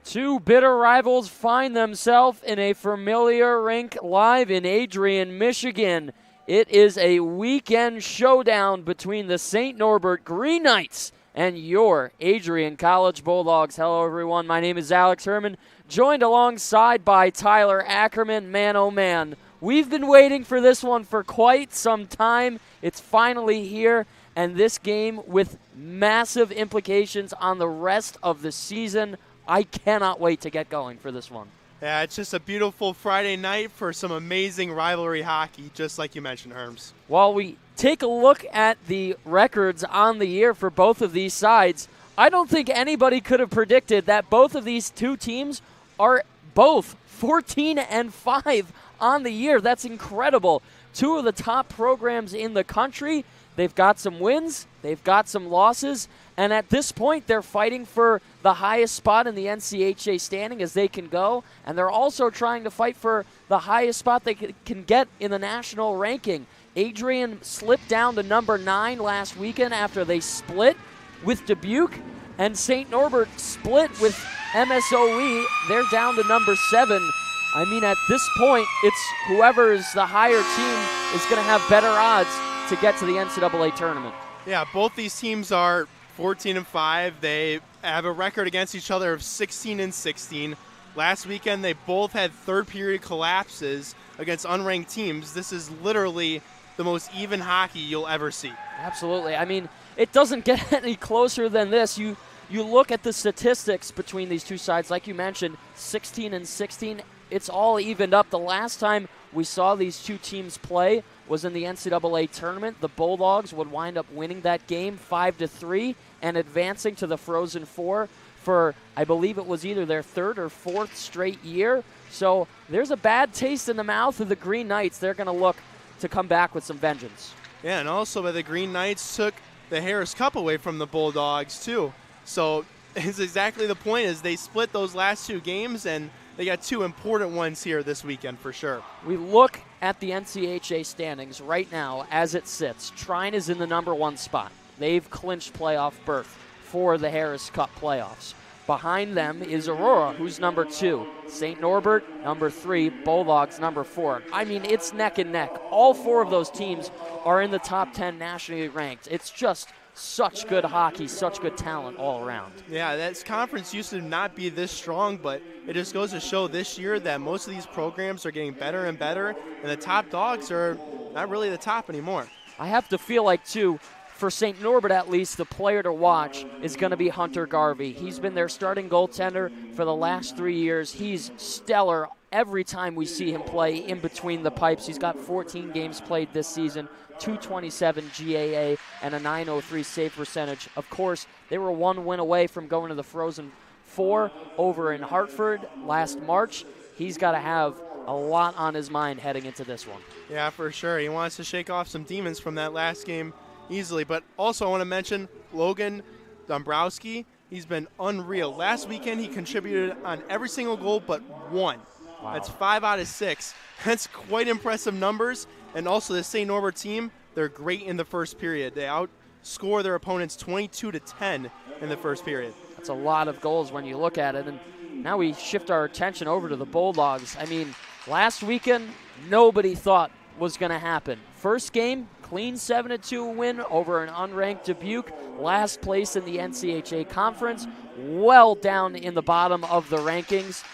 Two bitter rivals find themselves in a familiar rink live in Adrian, Michigan. It is a weekend showdown between the St. Norbert Green Knights and your Adrian College Bulldogs. Hello, everyone. My name is Alex Herman, joined alongside by Tyler Ackerman. Man, oh man, we've been waiting for this one for quite some time. It's finally here, and this game with massive implications on the rest of the season. I cannot wait to get going for this one. Yeah, it's just a beautiful Friday night for some amazing rivalry hockey, just like you mentioned, Herms. While we take a look at the records on the year for both of these sides, I don't think anybody could have predicted that both of these two teams are both 14-5 on the year. That's incredible. Two of the top programs in the country. They've got some wins, they've got some losses, and at this point they're fighting for the highest spot in the NCAA standing as they can go, and they're also trying to fight for the highest spot they can get in the national ranking. Adrian slipped down to number 9 last weekend after they split with Dubuque, and St. Norbert split with MSOE. They're down to number 7. I mean, at this point, it's whoever is the higher team is going to have better odds to get to the NCAA tournament. Yeah, both these teams are 14-5. They have a record against each other of 16-16. Last weekend, they both had third-period collapses against unranked teams. This is literally the most even hockey you'll ever see. Absolutely. I mean, it doesn't get any closer than this. You look at the statistics between these two sides, like you mentioned, 16-16. It's all evened up. The last time we saw these two teams play was in the NCAA tournament. The Bulldogs would wind up winning that game 5-3 and advancing to the Frozen Four for, I believe it was either their third or fourth straight year. So there's a bad taste in the mouth of the Green Knights. They're going to look to come back with some vengeance. Yeah, and also the Green Knights took the Harris Cup away from the Bulldogs too. So it's exactly the point is they split those last two games, and they got two important ones here this weekend for sure. We look at the NCAA standings right now as it sits. Trine is in the number 1 spot. They've clinched playoff berth for the Harris Cup playoffs. Behind them is Aurora, who's number 2. St. Norbert, number 3. Bulldogs, number 4. I mean, it's neck and neck. All 4 of those teams are in the top 10 nationally ranked. It's just such good hockey, such good talent all around. Yeah, this conference used to not be this strong, but it just goes to show this year that most of these programs are getting better and better, and the top dogs are not really the top anymore. I have to feel like, too, for St. Norbert at least, the player to watch is going to be Hunter Garvey. He's been their starting goaltender for the last 3 years. He's stellar every time we see him play in between the pipes. He's got 14 games played this season, 227 GAA, and a .903 save percentage. Of course, they were 1 win away from going to the Frozen Four over in Hartford last March. He's got to have a lot on his mind heading into this one. Yeah, for sure. He wants to shake off some demons from that last game easily. But also I want to mention Logan Dombrowski. He's been unreal. Last weekend he contributed on every single goal but 1. Wow. That's 5 out of 6. That's quite impressive numbers. And also the St. Norbert team, they're great in the first period. They outscore their opponents 22-10 in the first period. That's a lot of goals when you look at it. And now we shift our attention over to the Bulldogs. I mean, last weekend, nobody thought was going to happen. First game, clean 7-2 win over an unranked Dubuque. Last place in the NCAA conference, well down in the bottom of the rankings.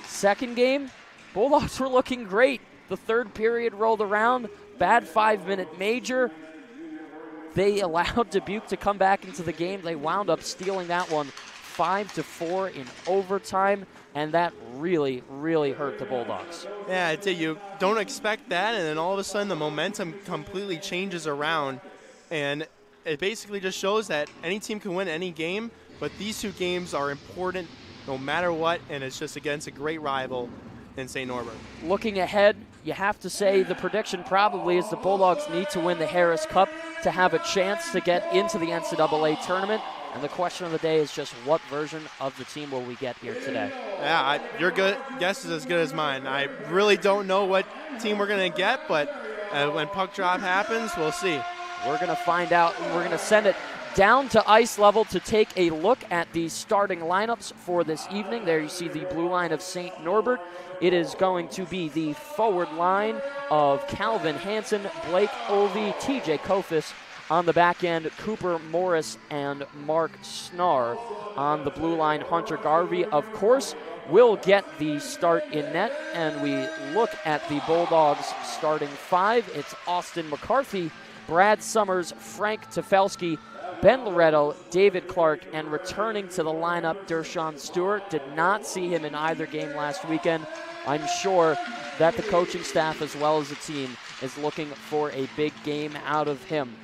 Second game, Bulldogs were looking great. The third period rolled around, bad 5-minute major. They allowed Dubuque to come back into the game. They wound up stealing that one 5-4 in overtime, and that really, really hurt the Bulldogs. Yeah, it did. You don't expect that, and then all of a sudden the momentum completely changes around, and it basically just shows that any team can win any game, but these two games are important no matter what, and it's just against a great rival in St. Norbert. Looking ahead, you have to say the prediction probably is the Bulldogs need to win the Harris Cup to have a chance to get into the NCAA tournament. And the question of the day is just what version of the team will we get here today? Yeah, your guess is as good as mine. I really don't know what team we're going to get, but when puck drop happens, we'll see. We're going to find out. We're going to send it down to ice level to take a look at the starting lineups for this evening. There you see the blue line of St. Norbert. It is going to be the forward line of Calvin Hansen, Blake Ovey, TJ Kofis. On the back end, Cooper Morris and Mark Snar. On the blue line, Hunter Garvey, of course, will get the start in net. And we look at the Bulldogs starting five. It's Austin McCarthy, Brad Summers, Frank Tefelsky, Ben Loretto, David Clark, and returning to the lineup, Dershawn Stewart. Did not see him in either game last weekend. I'm sure that the coaching staff as well as the team is looking for a big game out of him.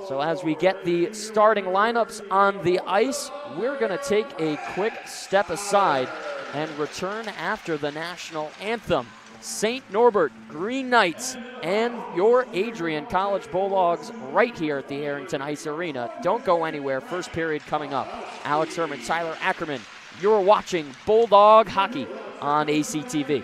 So as we get the starting lineups on the ice, we're going to take a quick step aside and return after the national anthem. St. Norbert Green Knights and your Adrian College Bulldogs right here at the Arrington Ice Arena. Don't go anywhere. First period coming up. Alex Herman, Tyler Ackerman. You're watching Bulldog Hockey on ACTV.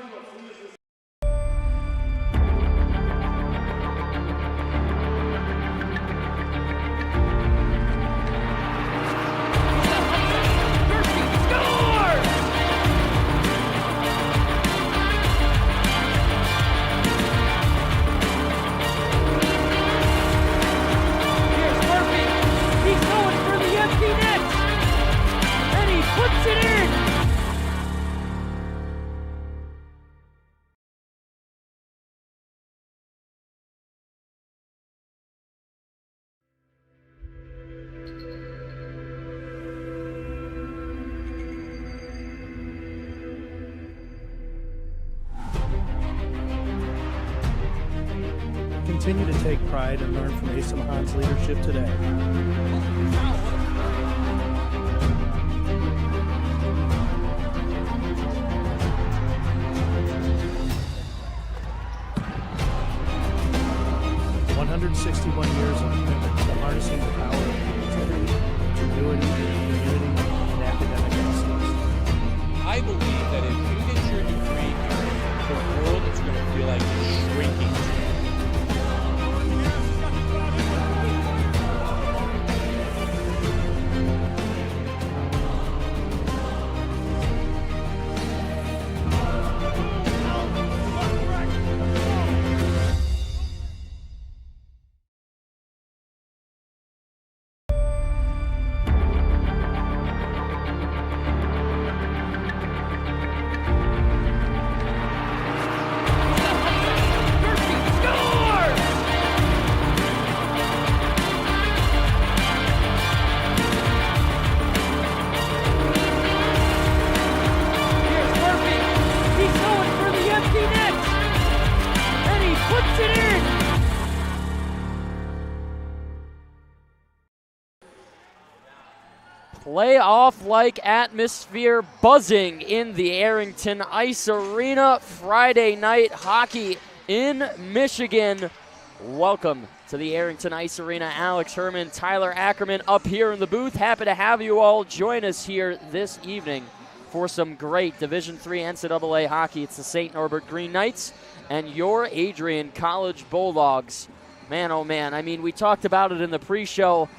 Continue to take pride and learn from Asa Mahan's leadership today. Years of commitment to harnessing the power of creativity, ingenuity, community, and academic excellence. I believe that if you get your degree here, the world is going to feel like it's shrinking. Playoff-like atmosphere buzzing in the Arrington Ice Arena. Friday night hockey in Michigan. Welcome to the Arrington Ice Arena. Alex Herman, Tyler Ackerman up here in the booth. Happy to have you all join us here this evening for some great Division III NCAA hockey. It's the St. Norbert Green Knights and your Adrian College Bulldogs. Man, oh man, I mean, we talked about it in the pre-show.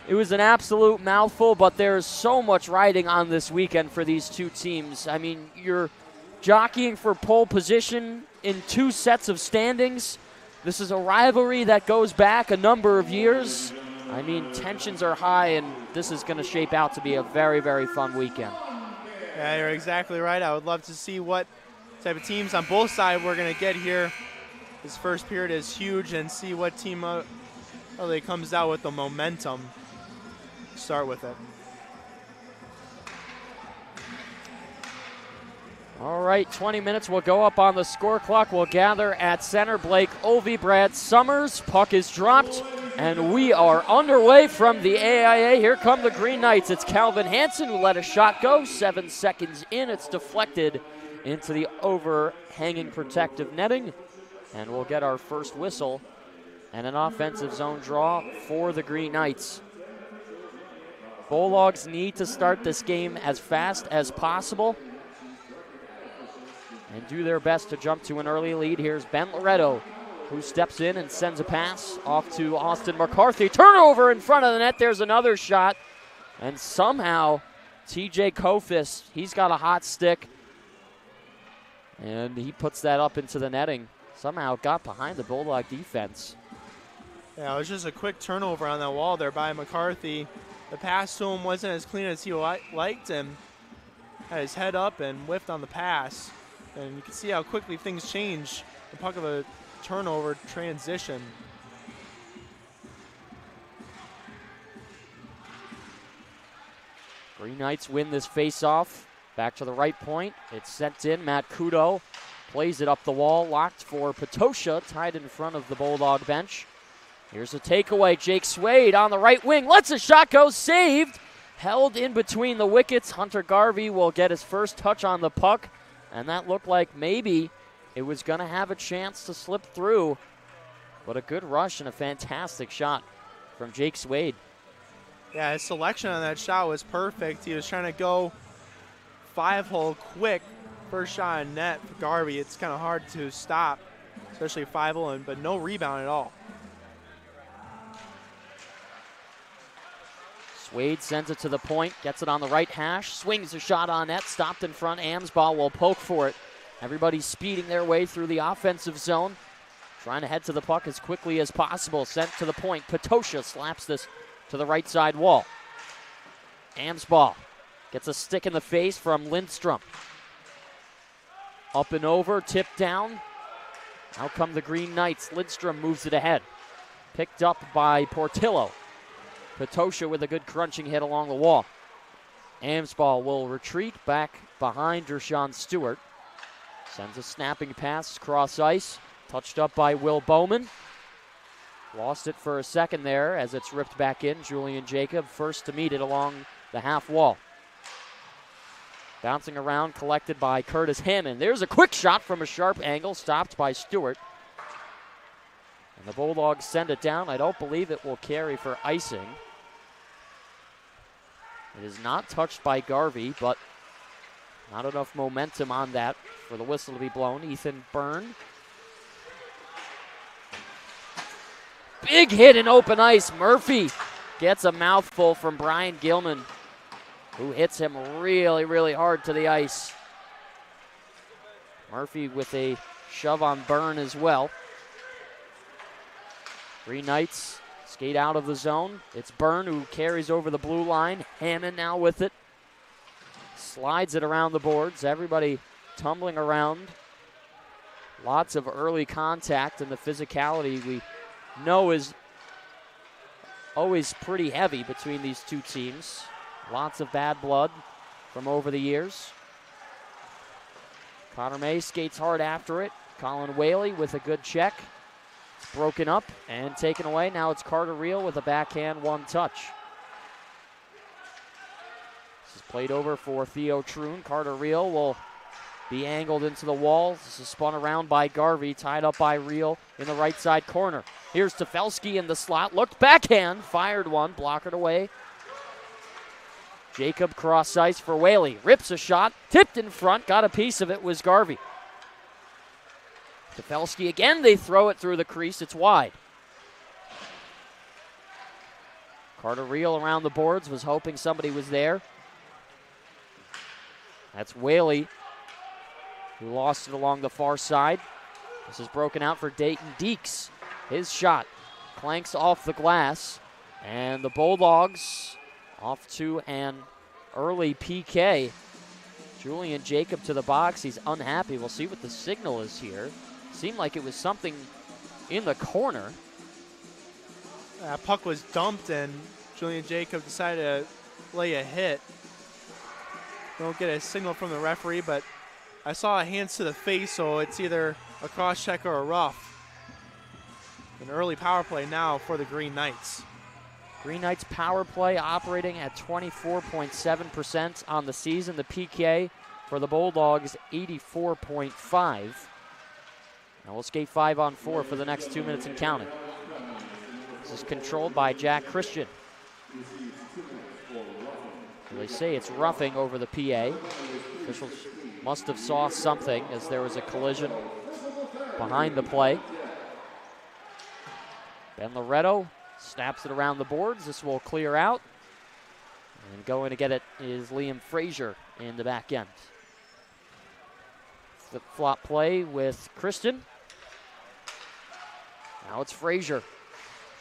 It was an absolute mouthful, but there's so much riding on this weekend for these two teams. I mean, you're jockeying for pole position in two sets of standings. This is a rivalry that goes back a number of years. I mean, tensions are high, and this is going to shape out to be a very, very fun weekend. Yeah, you're exactly right. I would love to see what type of teams on both sides we're going to get here. This first period is huge, and see what team really comes out with the momentum. Start with it. All right, 20 minutes will go up on the score clock. We'll gather at center. Blake Ovey, Brad Summers. Puck is dropped, and we are underway from the AIA. Here come the Green Knights. It's Calvin Hansen who let a shot go. 7 seconds in, it's deflected into the overhanging protective netting, and we'll get our first whistle and an offensive zone draw for the Green Knights. Bulldogs need to start this game as fast as possible and do their best to jump to an early lead. Here's Ben Loretto who steps in and sends a pass off to Austin McCarthy. Turnover in front of the net. There's another shot. And somehow TJ Kofis, he's got a hot stick. And he puts that up into the netting. Somehow got behind the Bulldog defense. Yeah, it was just a quick turnover on that wall there by McCarthy. The pass to him wasn't as clean as he liked, and had his head up and whiffed on the pass. And you can see how quickly things change. The puck of a turnover transition. Green Knights win this face-off. Back to the right point. It's sent in. Matt Kudo plays it up the wall. Locked for Potosha, tied in front of the Bulldog bench. Here's a takeaway. Jake Swade on the right wing. Lets a shot go. Saved. Held in between the wickets. Hunter Garvey will get his first touch on the puck. And that looked like maybe it was going to have a chance to slip through. But a good rush and a fantastic shot from Jake Swade. Yeah, his selection on that shot was perfect. He was trying to go 5-hole quick. First shot on net for Garvey. It's kind of hard to stop, especially 5-hole, but no rebound at all. Swade sends it to the point, gets it on the right hash, swings a shot on net, stopped in front. Amsbaugh will poke for it. Everybody's speeding their way through the offensive zone, trying to head to the puck as quickly as possible. Sent to the point. Potosha slaps this to the right side wall. Amsbaugh gets a stick in the face from Lindstrom. Up and over, tipped down. Out come the Green Knights. Lindstrom moves it ahead. Picked up by Portillo. Potosha with a good crunching hit along the wall. Amsbaugh will retreat back behind Dershawn Stewart. Sends a snapping pass across ice. Touched up by Will Bowman. Lost it for a second there as it's ripped back in. Julian Jacob first to meet it along the half wall. Bouncing around, collected by Curtis Hammond. There's a quick shot from a sharp angle, stopped by Stewart. And the Bulldogs send it down. I don't believe it will carry for icing. It is not touched by Garvey, but not enough momentum on that for the whistle to be blown. Ethan Byrne. Big hit in open ice. Murphy gets a mouthful from Brian Gilman, who hits him really, really hard to the ice. Murphy with a shove on Byrne as well. Green Knights skate out of the zone. It's Byrne who carries over the blue line. Hammond now with it. Slides it around the boards. Everybody tumbling around. Lots of early contact, and the physicality we know is always pretty heavy between these two teams. Lots of bad blood from over the years. Connor May skates hard after it. Colin Whaley with a good check. It's broken up and taken away. Now it's Carter Reel with a backhand one touch. This is played over for Theo Troon. Carter Reel will be angled into the wall. This is spun around by Garvey, tied up by Reel in the right side corner. Here's Tefelsky in the slot. Looked backhand, fired one, blockered away. Jacob cross ice for Whaley. Rips a shot, tipped in front, got a piece of it, was Garvey. Tefelsky again, they throw it through the crease, it's wide. Carter Reel around the boards, was hoping somebody was there. That's Whaley, who lost it along the far side. This is broken out for Dayton Deeks. His shot clanks off the glass, and the Bulldogs off to an early PK. Julian Jacob to the box. He's unhappy. We'll see what the signal is here. Seemed like it was something in the corner. Puck was dumped, and Julian Jacob decided to lay a hit. Don't get a signal from the referee, but I saw a hands to the face, so it's either a cross check or a rough. An early power play now for the Green Knights. Green Knights power play operating at 24.7% on the season. The PK for the Bulldogs, 84.5. Now we'll skate 5-on-4 for the next 2 minutes and counting. This is controlled by Jack Christian. They say it's roughing over the PA. Officials must have saw something as there was a collision behind the play. Ben Loretto snaps it around the boards. This will clear out. And going to get it is Liam Frazier in the back end. Flip-flop play with Kristen. Now it's Frazier.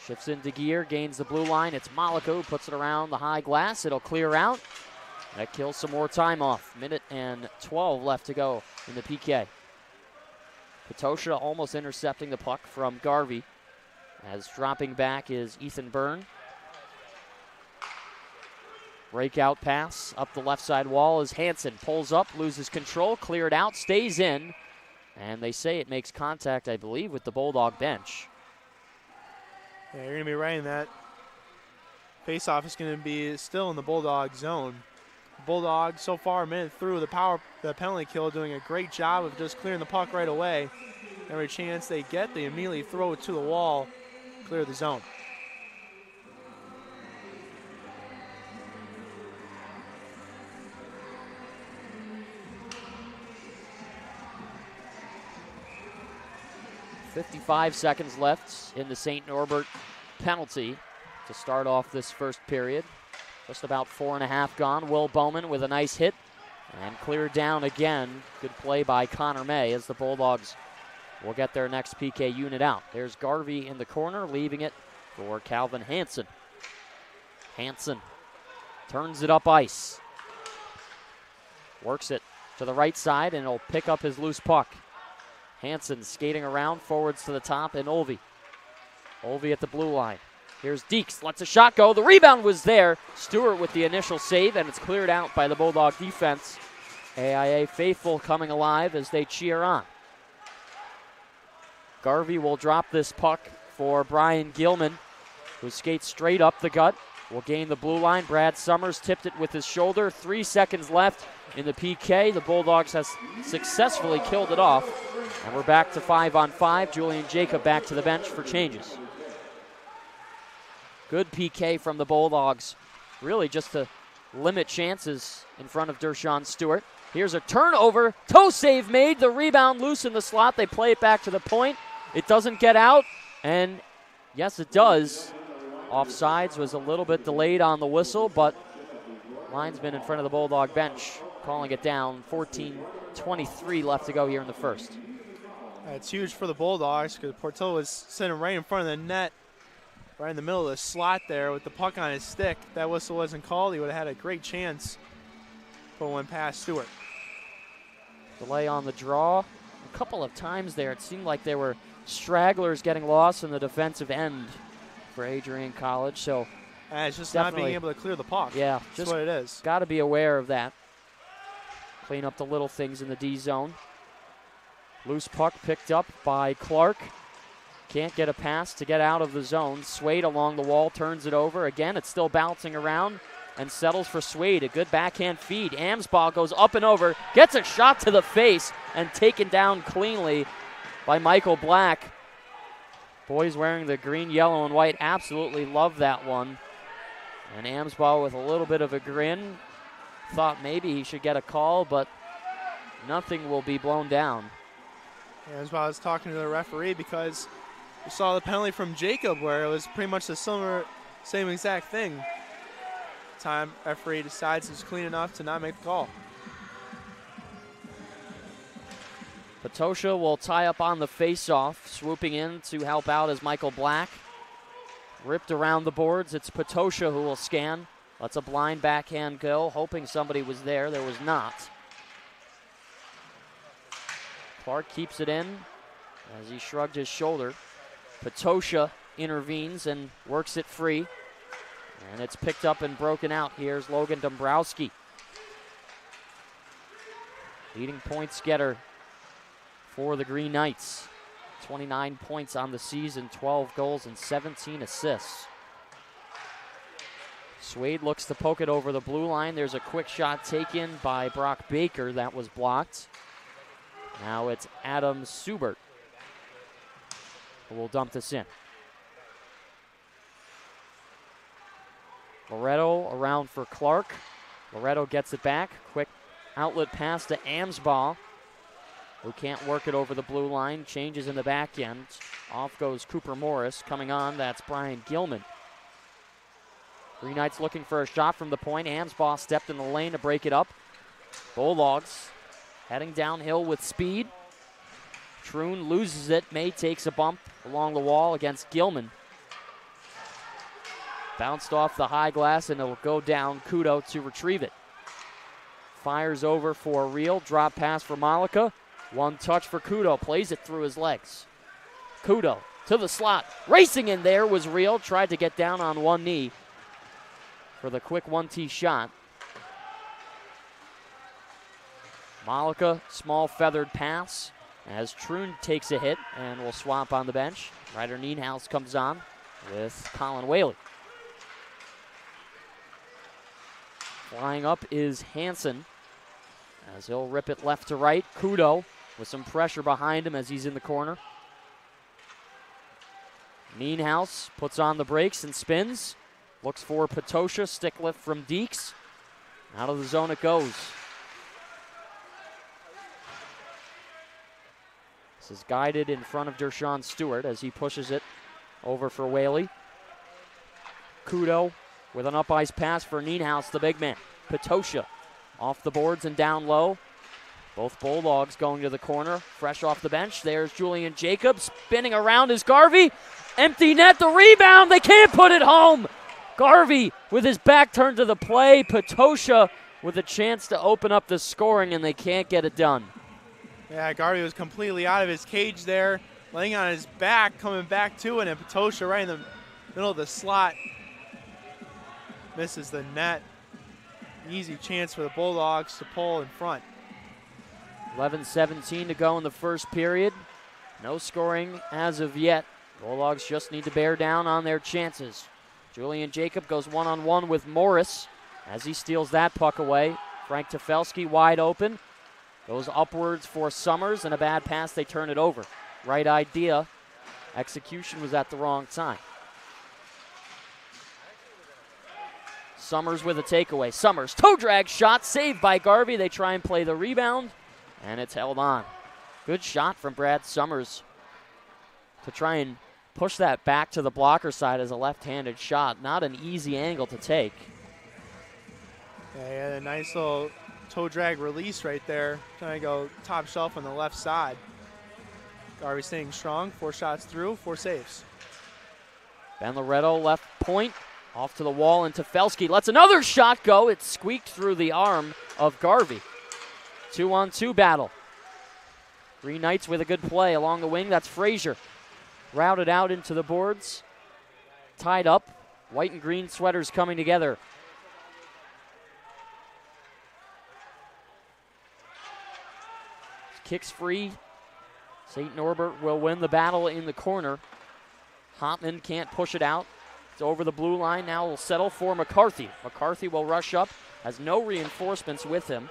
Shifts into gear, gains the blue line. It's Malako, puts it around the high glass. It'll clear out. That kills some more time off. Minute and 12 left to go in the PK. Potosha almost intercepting the puck from Garvey. As dropping back is Ethan Byrne. Breakout pass up the left side wall as Hansen pulls up, loses control, cleared out, stays in. And they say it makes contact, I believe, with the Bulldog bench. Yeah, you're going to be right in that. Face-off is going to be still in the Bulldog zone. Bulldogs so far a minute through the penalty kill, doing a great job of just clearing the puck right away. Every chance they get, they immediately throw it to the wall, clear the zone. .55 seconds left in the St. Norbert penalty to start off this first period. Just about 4.5 gone. Will Bowman with a nice hit and cleared down again. Good play by Connor May as the Bulldogs will get their next PK unit out. There's Garvey in the corner, leaving it for Calvin Hansen. Hansen turns it up ice. Works it to the right side, and he'll pick up his loose puck. Hansen skating around, forwards to the top, and Olvey. Olvey at the blue line. Here's Deeks, lets a shot go. The rebound was there. Stewart with the initial save, and it's cleared out by the Bulldog defense. AIA faithful coming alive as they cheer on. Garvey will drop this puck for Brian Gilman, who skates straight up the gut. Will gain the blue line. Brad Summers tipped it with his shoulder. 3 seconds left in the PK. The Bulldogs has successfully killed it off. And we're back to 5-on-5. Julian Jacob back to the bench for changes. Good PK from the Bulldogs. Really just to limit chances in front of Dershawn Stewart. Here's a turnover. Toe save made. The rebound loose in the slot. They play it back to the point. It doesn't get out. And yes, it does. Offsides was a little bit delayed on the whistle, but linesman in front of the Bulldog bench calling it down. 14:23 left to go here in the first. It's huge for the Bulldogs because Portillo was sitting right in front of the net, right in the middle of the slot there with the puck on his stick. If that whistle wasn't called, he would have had a great chance. But went past Stewart. Delay on the draw. A couple of times there, it seemed like there were stragglers getting lost in the defensive end for Adrian College. So it's just not being able to clear the puck. Yeah, that's just what it is. Got to be aware of that. Clean up the little things in the D zone. Loose puck picked up by Clark. Can't get a pass to get out of the zone. Swade along the wall, turns it over. Again, it's still bouncing around and settles for Swade. A good backhand feed. Amsbaugh goes up and over, gets a shot to the face, and taken down cleanly by Michael Black. Boys wearing the green, yellow, and white absolutely love that one. And Amsbaugh with a little bit of a grin. Thought maybe he should get a call, but nothing will be blown down. Amsbaugh was talking to the referee because we saw the penalty from Jacob where it was pretty much the same exact thing. Time referee decides it's clean enough to not make the call. Potosha will tie up on the face-off. Swooping in to help out is Michael Black. Ripped around the boards. It's Potosha who will scan. Lets a blind backhand go, hoping somebody was there. There was not. Clark keeps it in as he shrugged his shoulder. Potosha intervenes and works it free. And it's picked up and broken out. Here's Logan Dombrowski. Leading points getter for the Green Knights. 29 points on the season, 12 goals and 17 assists. Swade looks to poke it over the blue line. There's a quick shot taken by Brock Baker. That was blocked. Now it's Adam Subert who will dump this in. Loretto around for Clark. Loretto gets it back. Quick outlet pass to Amsbaugh. who can't work it over the blue line. Changes in the back end. Off goes Cooper Morris. Coming on, that's Brian Gilman. Green Knights looking for a shot from the point. Amsbaugh stepped in the lane to break it up. Bulldogs heading downhill with speed. Troon loses it. May takes a bump along the wall against Gilman. Bounced off the high glass, and it'll go down. Kudo to retrieve it. Fires over for Reel. Drop pass for Malika. One touch for Kudo. Plays it through his legs. Kudo to the slot. Racing in there was Reel. Tried to get down on one knee for the quick 1-tee shot. Malika, small feathered pass as Troon takes a hit and will swap on the bench. Ryder Nienhuis comes on with Colin Whaley. Flying up is Hansen as he'll rip it left to right. Kudo with some pressure behind him as he's in the corner. Nienhuis puts on the brakes and spins. Looks for Patosha, stick lift from Deeks. Out of the zone it goes. This is guided in front of Dershawn Stewart as he pushes it over for Whaley. Kudo with an up-ice pass for Nienhuis, the big man. Patosha off the boards and down low. Both Bulldogs going to the corner. Fresh off the bench, there's Julian Jacobs. Spinning around is Garvey. Empty net, the rebound. They can't put it home. Garvey with his back turned to the play. Patosha with a chance to open up the scoring, and they can't get it done. Yeah, Garvey was completely out of his cage there, laying on his back, coming back to it, and Patosha right in the middle of the slot misses the net. Easy chance for the Bulldogs to pull in front. 11:17 to go in the first period. No scoring as of yet. Bulldogs just need to bear down on their chances. Julian Jacob goes one-on-one with Morris as he steals that puck away. Frank Tefelsky wide open. Goes upwards for Summers, and a bad pass, they turn it over. Right idea. Execution was at the wrong time. Summers with a takeaway. Summers, toe drag shot, saved by Garvey. They try and play the rebound, and it's held on. Good shot from Brad Summers to try and push that back to the blocker side as a left-handed shot. Not an easy angle to take. Yeah, he had a nice little toe drag release right there. Trying to go top shelf on the left side. Garvey staying strong. 4 shots through, 4 saves. Ben Loretto left point. Off to the wall, and Tefelsky lets another shot go. It squeaked through the arm of Garvey. 2-on-2 battle. Green Knights with a good play along the wing. That's Frazier. Routed out into the boards. Tied up. White and green sweaters coming together. Kicks free. St. Norbert will win the battle in the corner. Hopman can't push it out. It's over the blue line. Now will settle for McCarthy. McCarthy will rush up. Has no reinforcements with him.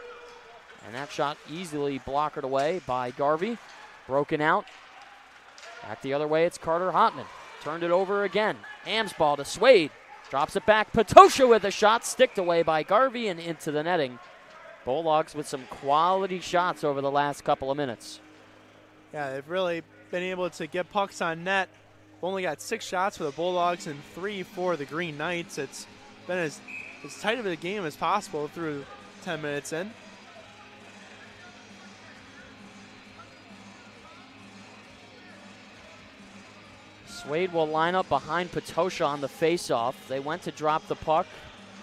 And that shot easily blockered away by Garvey. Broken out. Back the other way, it's Carter Hopman. Turned it over again. Amsbaugh to Swade. Drops it back. Patosha with a shot. Sticked away by Garvey and into the netting. Bulldogs with some quality shots over the last couple of minutes. Yeah, they've really been able to get pucks on net. Only got 6 shots for the Bulldogs and 3 for the Green Knights. It's been as tight of a game as possible through 10 minutes in. Swade will line up behind Patosha on the faceoff. They went to drop the puck.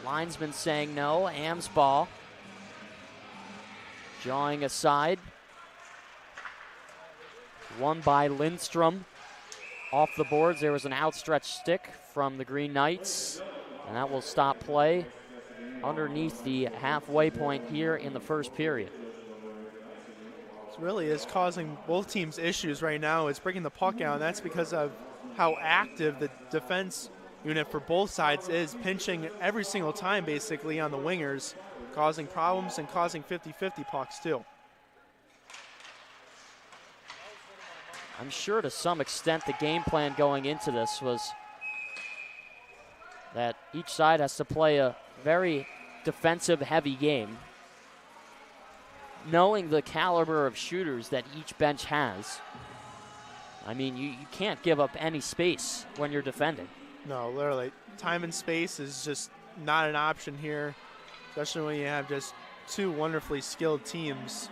Linesman saying no. Amsbaugh jawing aside. Won by Lindstrom. Off the boards, there was an outstretched stick from the Green Knights, and that will stop play underneath the halfway point here in the first period. This really is causing both teams issues right now. It's breaking the puck out, and that's because of how active the defense unit for both sides is, pinching every single time basically on the wingers, causing problems and causing 50-50 pucks too. I'm sure to some extent the game plan going into this was that each side has to play a very defensive heavy game. knowing the caliber of shooters that each bench has, I mean, you can't give up any space when you're defending. No, literally. Time and space is just not an option here, especially when you have just two wonderfully skilled teams.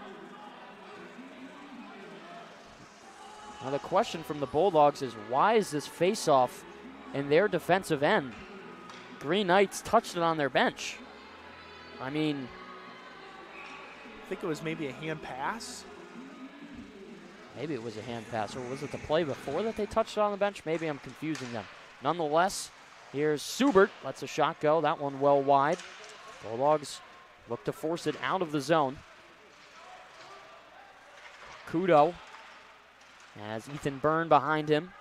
Now the question from the Bulldogs is, why is this face-off in their defensive end? Green Knights touched it on their bench. I mean, I think it was maybe a hand pass. maybe it was a hand pass, or was it the play before that they touched it on the bench? Maybe I'm confusing them. Nonetheless, here's Subert, lets a shot go. That one well wide. Bulldogs look to force it out of the zone. Kudo has Ethan Byrne behind him.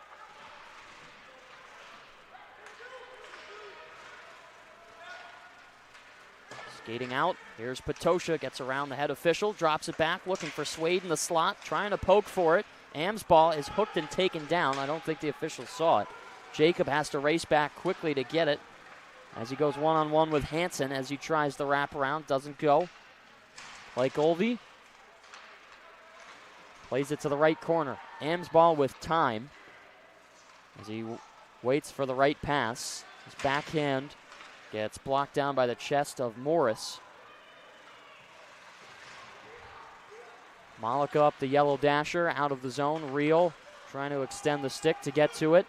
Skating out, here's Patosha, gets around the head official, drops it back, looking for Swade in the slot, trying to poke for it. Am's ball is hooked and taken down. I don't think the officials saw it. Jacob has to race back quickly to get it as he goes one-on-one with Hansen as he tries the wraparound, doesn't go. Blake Olvey plays it to the right corner. Am's ball with time as he waits for the right pass. His backhand gets blocked down by the chest of Morris. Malika up the yellow dasher, out of the zone. Reel trying to extend the stick to get to it.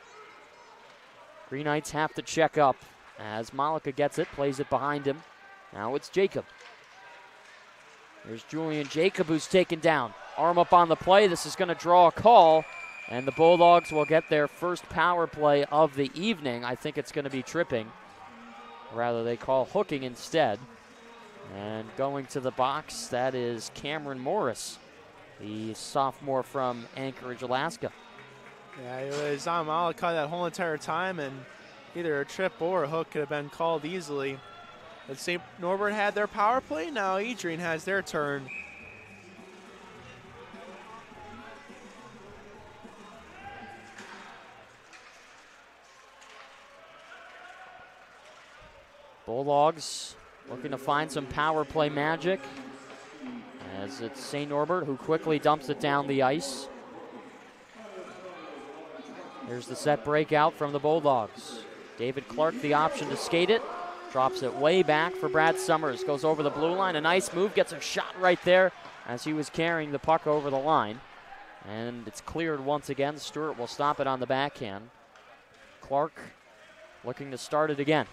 Green Knights have to check up as Malika gets it, plays it behind him. Now it's Jacob. There's Julian Jacob, who's taken down. Arm up on the play. This is going to draw a call, and the Bulldogs will get their first power play of the evening. I think it's going to be tripping. Rather, they call hooking instead. And going to the box, that is Cameron Morris, the sophomore from Anchorage, Alaska. Yeah, it was on Malika that whole entire time, and either a trip or a hook could have been called easily. But St. Norbert had their power play. Now Adrian has their turn. Bulldogs looking to find some power play magic as it's St. Norbert who quickly dumps it down the ice. Here's the set breakout from the Bulldogs. David Clark the option to skate it. Drops it way back for Brad Summers. Goes over the blue line. A nice move. Gets a shot right there as he was carrying the puck over the line. And it's cleared once again. Stewart will stop it on the backhand. Clark looking to start it again.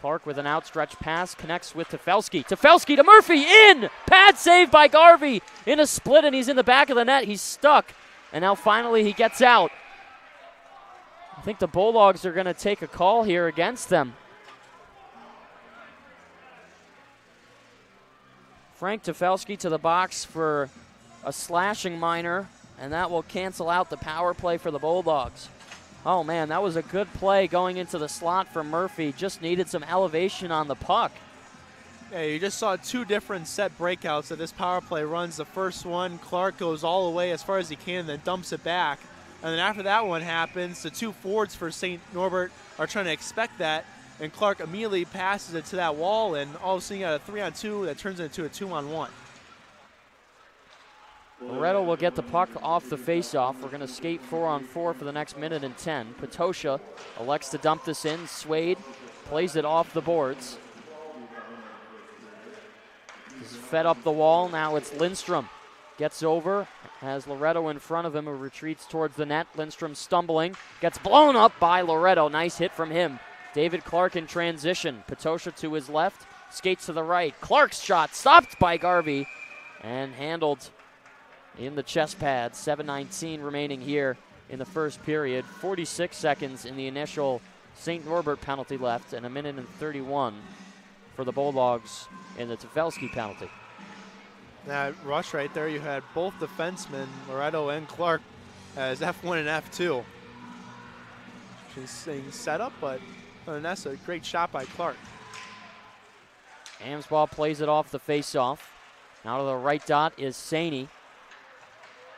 Clark with an outstretched pass connects with Tefelsky. Tefelsky to Murphy, in! Pad save by Garvey in a split, and he's in the back of the net. He's stuck, and now finally he gets out. I think the Bulldogs are going to take a call here against them. Frank Tefelsky to the box for a slashing minor, and that will cancel out the power play for the Bulldogs. Oh, man, that was a good play going into the slot for Murphy. Just needed some elevation on the puck. Yeah, you just saw two different set breakouts that this power play runs. The first one, Clark goes all the way as far as he can, then dumps it back. And then after that one happens, the two forwards for St. Norbert are trying to expect that, and Clark immediately passes it to that wall, and all of a sudden you got a 3-on-2 that turns into a 2-on-1. Loretto will get the puck off the faceoff. We're going to skate 4-on-4 for the next minute and 10. Patosha elects to dump this in. Swade plays it off the boards. This is fed up the wall. Now it's Lindstrom. Gets over, has Loretto in front of him, who retreats towards the net. Lindstrom stumbling, gets blown up by Loretto. Nice hit from him. David Clark in transition. Patosha to his left, skates to the right. Clark's shot stopped by Garvey and handled in the chest pad. 7:19 remaining here in the first period. 46 seconds in the initial St. Norbert penalty left, and 1:31 for the Bulldogs in the Tefelsky penalty. That rush right there, you had both defensemen, Loretto and Clark, as F1 and F2. She's saying setup, but that's a great shot by Clark. Amsball plays it off the faceoff. Now to the right dot is Saney.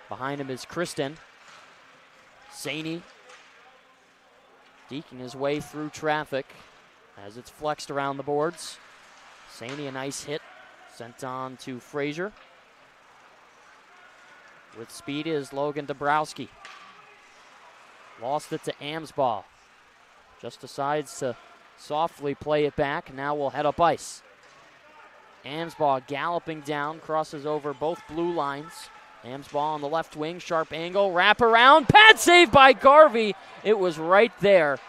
Behind him is Kristen. Saney deking his way through traffic as it's flexed around the boards. Saney, a nice hit. Sent on to Frazier. With speed is Logan Dabrowski. Lost it to Amsbaugh. Just decides to softly play it back. Now we'll head up ice. Amsbaugh galloping down, crosses over both blue lines. Amsbaugh on the left wing, sharp angle, wrap around, pad save by Garvey. It was right there.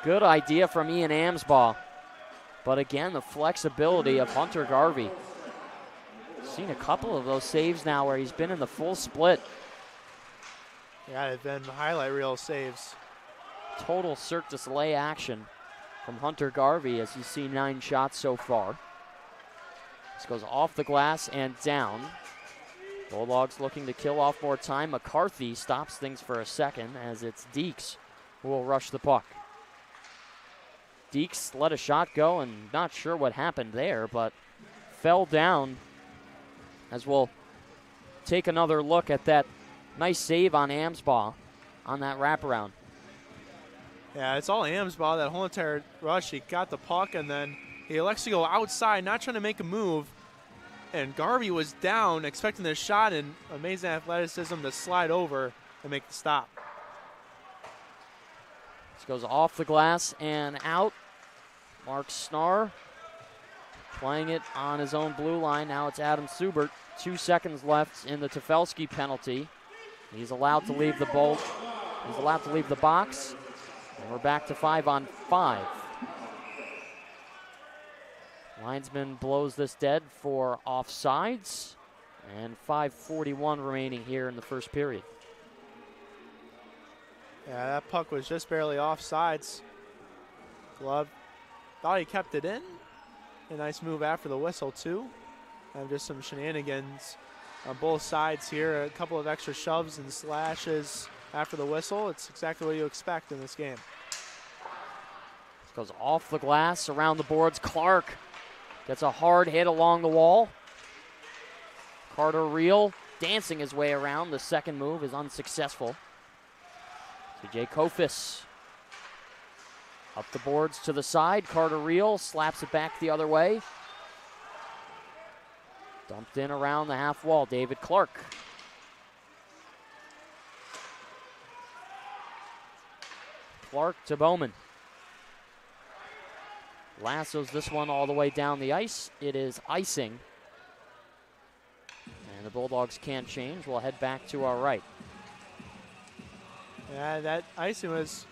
Good idea from Ian Amsbaugh. But again, the flexibility of Hunter Garvey. Seen a couple of those saves now where he's been in the full split. Yeah, they've been highlight reel saves. Total Cirque du Soleil action from Hunter Garvey as you see 9 shots so far. This goes off the glass and down. Bulldogs looking to kill off more time. McCarthy stops things for a second as it's Deeks who will rush the puck. Deeks let a shot go and not sure what happened there, but fell down as we'll take another look at that nice save on Amsbaugh on that wraparound. Yeah, it's all Amsbaugh. That whole entire rush, he got the puck and then he elects to go outside, not trying to make a move. And Garvey was down, expecting the shot, and amazing athleticism to slide over and make the stop. This goes off the glass and out. Mark Snar playing it on his own blue line. Now it's Adam Subert. 2 seconds left in the Tefelsky penalty. He's allowed to leave the bolt. He's allowed to leave the box. And we're back to 5-on-5. Linesman blows this dead for offsides. And 5:41 remaining here in the first period. Yeah, that puck was just barely offsides. Glove thought he kept it in. A nice move after the whistle, too. And just some shenanigans on both sides here. A couple of extra shoves and slashes after the whistle. It's exactly what you expect in this game. This goes off the glass, around the boards. Clark gets a hard hit along the wall. Carter Reel dancing his way around. The second move is unsuccessful. TJ Kofis up the boards to the side. Carter Reel slaps it back the other way. Dumped in around the half wall. David Clark. Clark to Bowman. Lassos this one all the way down the ice. It is icing. And the Bulldogs can't change. We'll head back to our right. Yeah, that icing was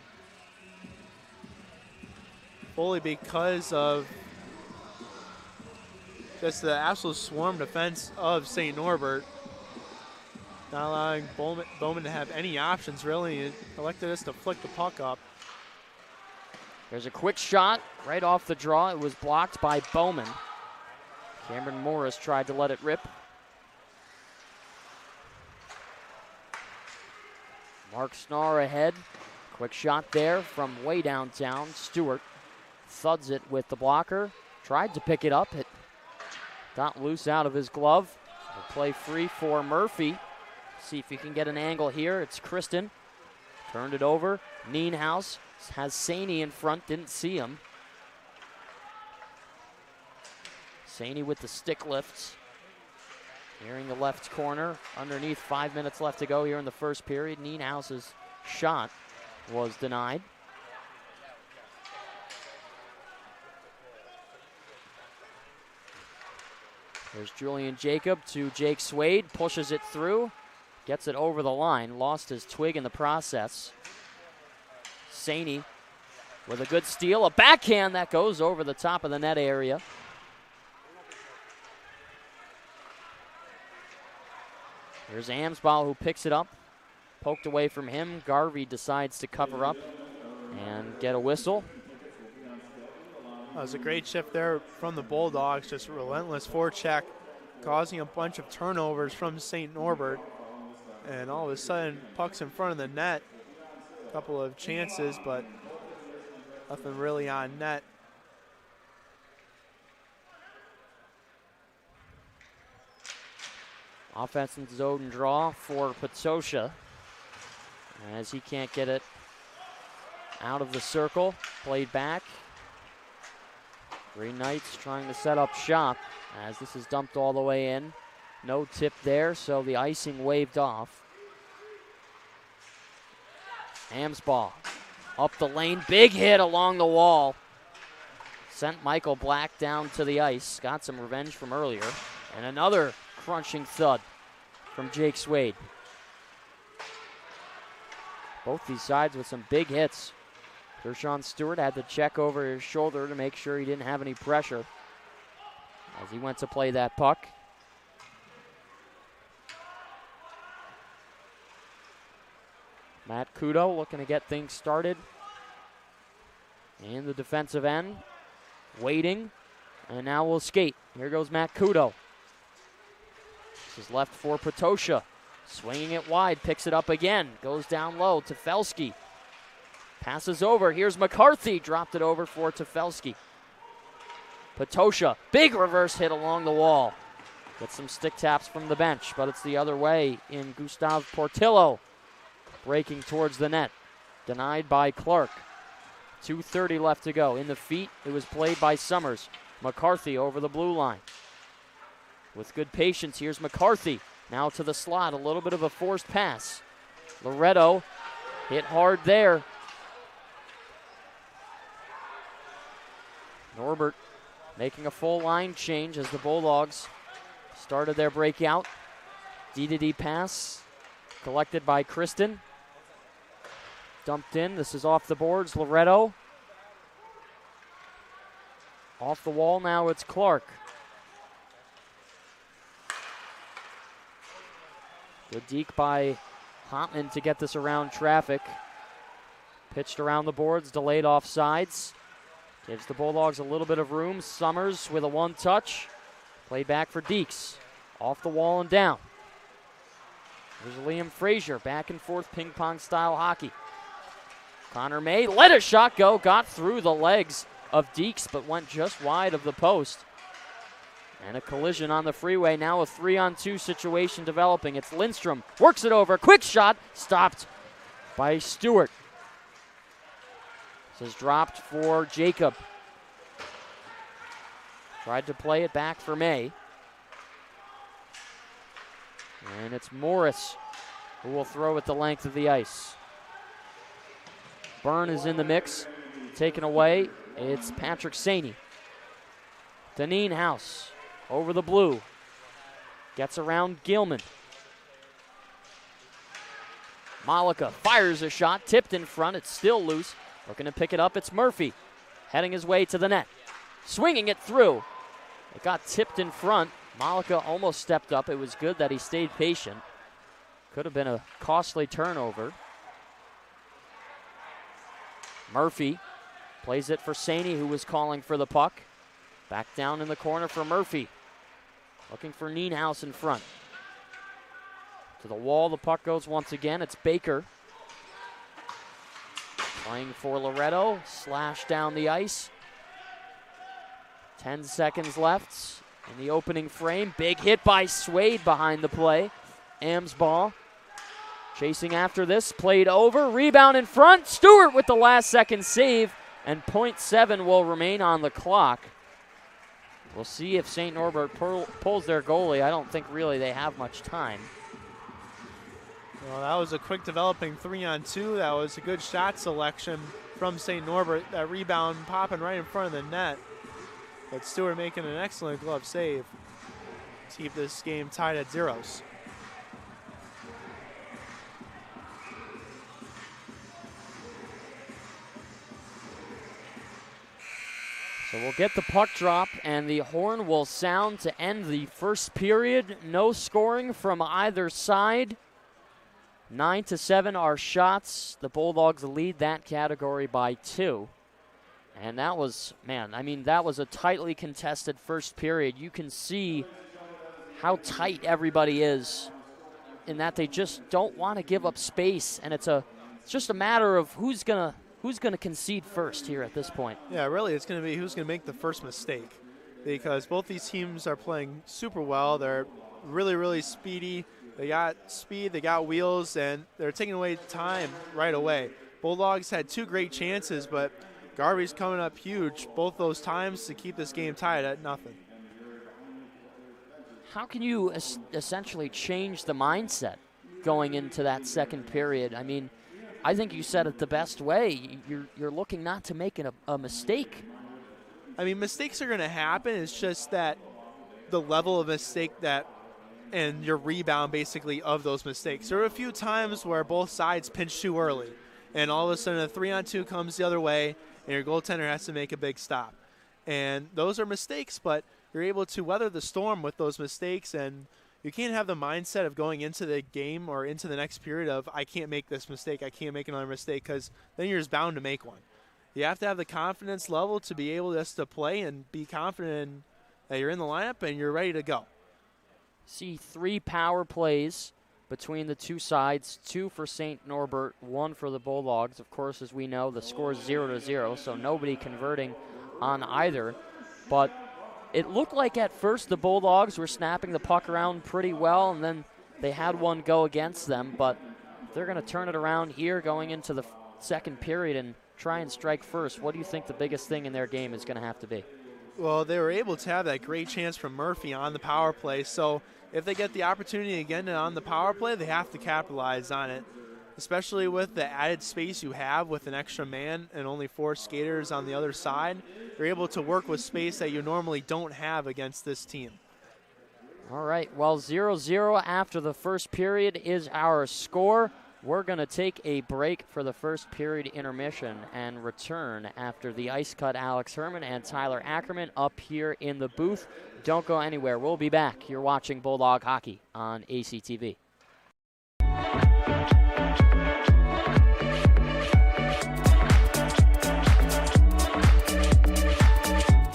fully because of just the absolute swarm defense of St. Norbert. Not allowing Bowman to have any options, really. It elected us to flick the puck up. There's a quick shot right off the draw. It was blocked by Bowman. Cameron Morris tried to let it rip. Mark Snar ahead. Quick shot there from way downtown. Stewart thuds it with the blocker. Tried to pick it up. It got loose out of his glove. We'll play free for Murphy. See if he can get an angle here. It's Kristen. Turned it over. Nienhuis has Saney in front. Didn't see him. Saney with the stick lifts. Nearing the left corner. Underneath, 5 minutes left to go here in the first period. Nienhuis's shot was denied. There's Julian Jacob to Jake Swade. Pushes it through. Gets it over the line. Lost his twig in the process. Saney with a good steal. A backhand that goes over the top of the net area. Here's Amsbaugh who picks it up. Poked away from him. Garvey decides to cover up and get a whistle. That was a great shift there from the Bulldogs. Just relentless forecheck, causing a bunch of turnovers from St. Norbert. And all of a sudden, puck's in front of the net. A couple of chances, but nothing really on net. Offensive zone draw for Patosha as he can't get it out of the circle. Played back. Green Knights trying to set up shop as this is dumped all the way in. No tip there, so the icing waved off. Ham's ball up the lane. Big hit along the wall. Sent Michael Black down to the ice. Got some revenge from earlier. And another crunching thud from Jake Swade. Both these sides with some big hits. Dershawn Stewart had to check over his shoulder to make sure he didn't have any pressure as he went to play that puck. Matt Kudo looking to get things started in the defensive end. Waiting, and now we'll skate. Here goes Matt Kudo. This is left for Potosha. Swinging it wide, picks it up again. Goes down low, Tefelsky. Passes over, here's McCarthy. Dropped it over for Tefelsky. Potosha, big reverse hit along the wall. Gets some stick taps from the bench, but it's the other way in Gustav Portillo. Breaking towards the net. Denied by Clark. 2:30 left to go. In the feet, it was played by Summers. McCarthy over the blue line. With good patience, here's McCarthy. Now to the slot, a little bit of a forced pass. Loretto hit hard there. Norbert making a full line change as the Bulldogs started their breakout. D-to-D pass collected by Kristen. Dumped in. This is off the boards. Loretto. Off the wall now, it's Clark. Good deke by Hotman to get this around traffic. Pitched around the boards, delayed offsides. Gives the Bulldogs a little bit of room. Summers with a one-touch. Played back for Deeks. Off the wall and down. There's Liam Frazier, back and forth ping-pong style hockey. Connor May let a shot go, got through the legs of Deeks, but went just wide of the post. And a collision on the freeway. Now a 3-on-2 situation developing. It's Lindstrom. Works it over. Quick shot. Stopped by Stewart. This is dropped for Jacob. Tried to play it back for May. And it's Morris who will throw it the length of the ice. Byrne is in the mix. Taken away. It's Patrick Saney. Deneen House. Over the blue. Gets around Gilman. Malika fires a shot. Tipped in front. It's still loose. Looking to pick it up. It's Murphy. Heading his way to the net. Swinging it through. It got tipped in front. Malika almost stepped up. It was good that he stayed patient. Could have been a costly turnover. Murphy plays it for Saney, who was calling for the puck. Back down in the corner for Murphy. Looking for Nienhuis in front. To the wall, the puck goes once again. It's Baker. Playing for Loretto. Slash down the ice. 10 seconds left in the opening frame. Big hit by Swade behind the play. Am's ball. Chasing after this. Played over. Rebound in front. Stewart with the last second save. And .7 will remain on the clock. We'll see if St. Norbert pulls their goalie. I don't think really they have much time. Well, that was a quick developing 3-on-2. That was a good shot selection from St. Norbert. That rebound popping right in front of the net. But Stewart making an excellent glove save to keep this game tied at zeros. So we'll get the puck drop, and the horn will sound to end the first period. No scoring from either side. 9-7 are shots. The Bulldogs lead that category by 2. And that was, that was a tightly contested first period. You can see how tight everybody is in that they just don't want to give up space, and it's just a matter of who's gonna concede first here at this point. Yeah, really, it's going to be who's going to make the first mistake, because both these teams are playing super well. They're really, really speedy. They got speed, they got wheels, and they're taking away time right away. Bulldogs had 2 great chances, but Garvey's coming up huge both those times to keep this game tied at 0. how can you essentially change the mindset going into that second period? I mean, I think you said it the best way. You're looking not to make a mistake. I mean, mistakes are going to happen. It's just that the level of mistake and your rebound basically of those mistakes. There were a few times where both sides pinched too early, and all of a sudden a 3-on-2 comes the other way, and your goaltender has to make a big stop. And those are mistakes, but you're able to weather the storm with those mistakes, and you can't have the mindset of going into the game or into the next period of, I can't make this mistake, I can't make another mistake, because then you're just bound to make one. You have to have the confidence level to be able just to play and be confident that you're in the lineup and you're ready to go. See 3 power plays between the two sides, 2 for St. Norbert, 1 for the Bulldogs. Of course, as we know, the score is 0-0, so nobody converting on either. But it looked like at first the Bulldogs were snapping the puck around pretty well, and then they had one go against them. But they're going to turn it around here going into the second period and try and strike first. What do you think the biggest thing in their game is going to have to be? Well, they were able to have that great chance from Murphy on the power play, so if they get the opportunity again on the power play, they have to capitalize on it, especially with the added space you have with an extra man and only 4 skaters on the other side. You're able to work with space that you normally don't have against this team. All right, well, 0-0 after the first period is our score. We're going to take a break for the first period intermission and return after the ice cut Alex Herman and Tyler Ackerman up here in the booth. Don't go anywhere. We'll be back. You're watching Bulldog Hockey on ACTV.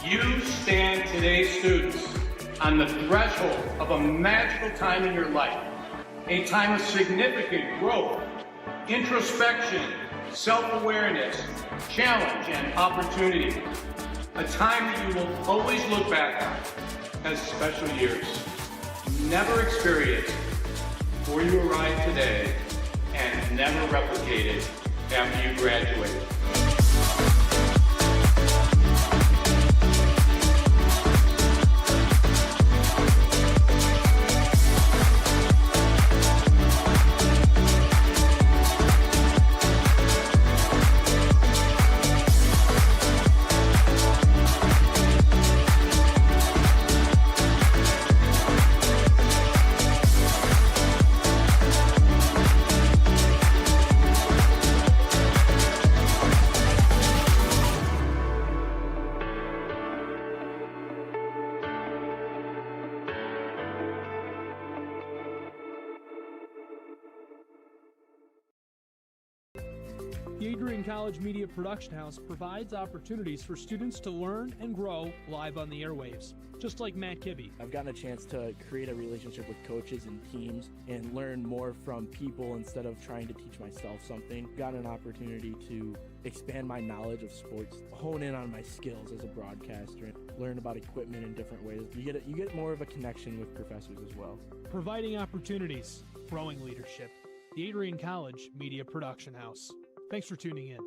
You stand today, students, on the threshold of a magical time in your life. A time of significant growth, introspection, self-awareness, challenge, and opportunity. A time that you will always look back on as special years. Never experienced before you arrived today, and never replicated after you graduate. The Adrian College Media Production House provides opportunities for students to learn and grow live on the airwaves, just like Matt Kibbe. I've gotten a chance to create a relationship with coaches and teams and learn more from people instead of trying to teach myself something. Got an opportunity to expand my knowledge of sports, hone in on my skills as a broadcaster, and learn about equipment in different ways. You get more of a connection with professors as well. Providing opportunities, growing leadership. The Adrian College Media Production House. Thanks for tuning in.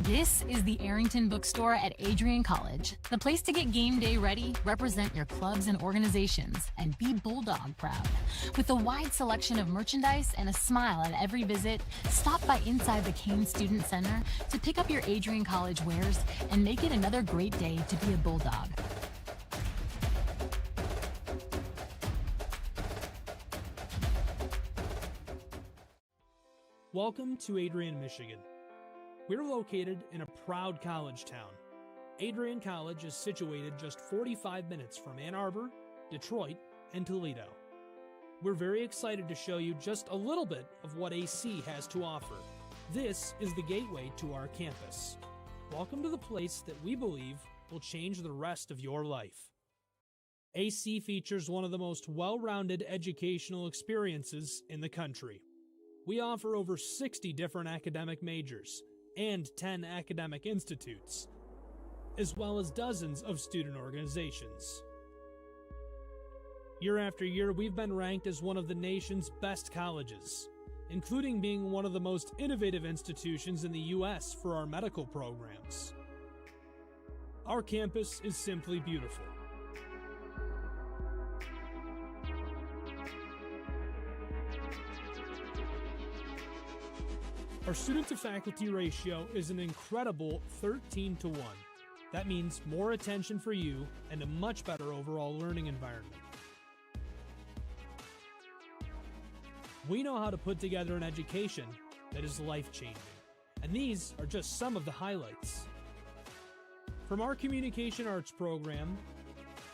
This is the Arrington Bookstore at Adrian College, the place to get game day ready, represent your clubs and organizations, and be Bulldog proud. With a wide selection of merchandise and a smile at every visit, stop by inside the Kane Student Center to pick up your Adrian College wares and make it another great day to be a Bulldog. Welcome to Adrian, Michigan. We're located in a proud college town. Adrian College is situated just 45 minutes from Ann Arbor, Detroit, and Toledo. We're very excited to show you just a little bit of what AC has to offer. This is the gateway to our campus. Welcome to the place that we believe will change the rest of your life. AC features one of the most well-rounded educational experiences in the country. We offer over 60 different academic majors and 10 academic institutes, as well as dozens of student organizations. Year after year, we've been ranked as one of the nation's best colleges, including being one of the most innovative institutions in the U.S. for our medical programs. Our campus is simply beautiful. Our student-to-faculty ratio is an incredible 13-to-1. That means more attention for you and a much better overall learning environment. We know how to put together an education that is life-changing, and these are just some of the highlights. From our communication arts program,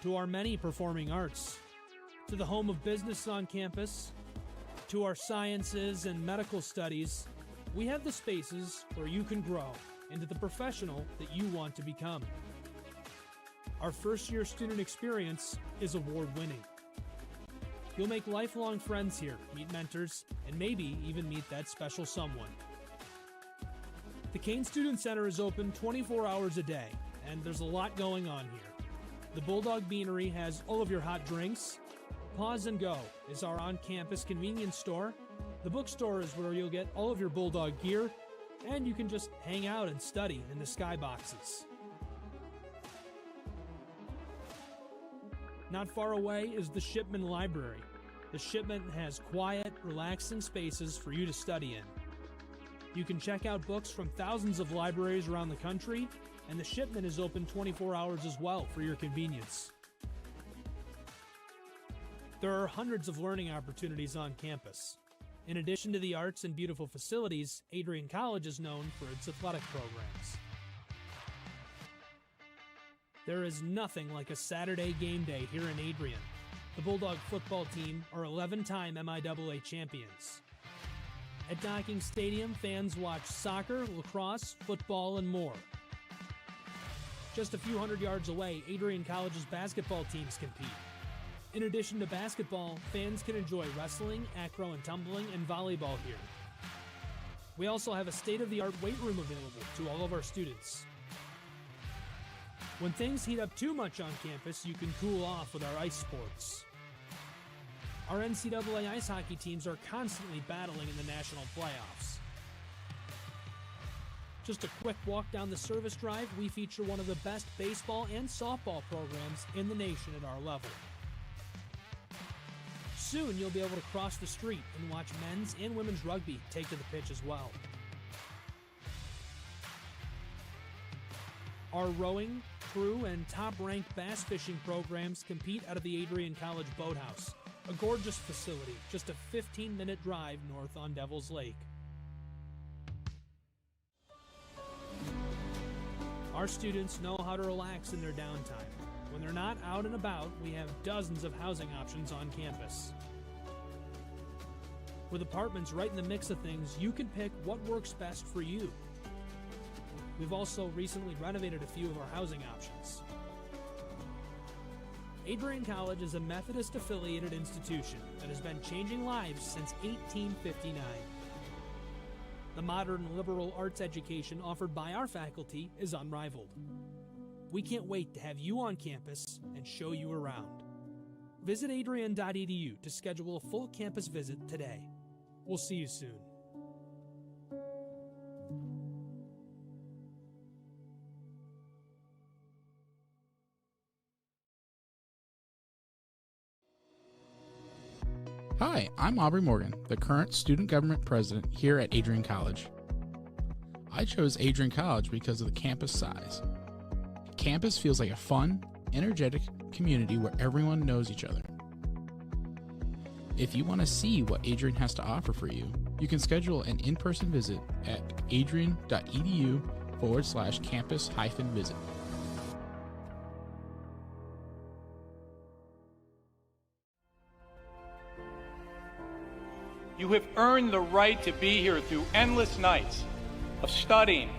to our many performing arts, to the home of business on campus, to our sciences and medical studies, we have the spaces where you can grow into the professional that you want to become. Our first-year student experience is award-winning. You'll make lifelong friends here, meet mentors, and maybe even meet that special someone. The Kane Student Center is open 24 hours a day, and there's a lot going on here. The Bulldog Beanery has all of your hot drinks. Pause and Go is our on-campus convenience store. The bookstore is where you'll get all of your Bulldog gear, and you can just hang out and study in the skyboxes. Not far away is the Shipman Library. The Shipman has quiet, relaxing spaces for you to study in. You can check out books from thousands of libraries around the country, and the Shipman is open 24 hours as well for your convenience. There are hundreds of learning opportunities on campus. In addition to the arts and beautiful facilities, Adrian College is known for its athletic programs. There is nothing like a Saturday game day here in Adrian. The Bulldog football team are 11-time MIAA champions. At Docking Stadium, fans watch soccer, lacrosse, football, and more. Just a few hundred yards away, Adrian College's basketball teams compete. In addition to basketball, fans can enjoy wrestling, acro and tumbling, and volleyball here. We also have a state-of-the-art weight room available to all of our students. When things heat up too much on campus, you can cool off with our ice sports. Our NCAA ice hockey teams are constantly battling in the national playoffs. Just a quick walk down the service drive, we feature one of the best baseball and softball programs in the nation at our level. Soon you'll be able to cross the street and watch men's and women's rugby take to the pitch as well. Our rowing, crew, and top-ranked bass fishing programs compete out of the Adrian College Boathouse, a gorgeous facility just a 15-minute drive north on Devil's Lake. Our students know how to relax in their downtime. When they're not out and about, we have dozens of housing options on campus. With apartments right in the mix of things, you can pick what works best for you. We've also recently renovated a few of our housing options. Adrian College is a Methodist-affiliated institution that has been changing lives since 1859. The modern liberal arts education offered by our faculty is unrivaled. We can't wait to have you on campus and show you around. Visit adrian.edu to schedule a full campus visit today. We'll see you soon. Hi, I'm Aubrey Morgan, the current student government president here at Adrian College. I chose Adrian College because of the campus size. Campus feels like a fun, energetic community where everyone knows each other. If you want to see what Adrian has to offer for you, you can schedule an in-person visit at adrian.edu/campus-visit. You have earned the right to be here through endless nights of studying,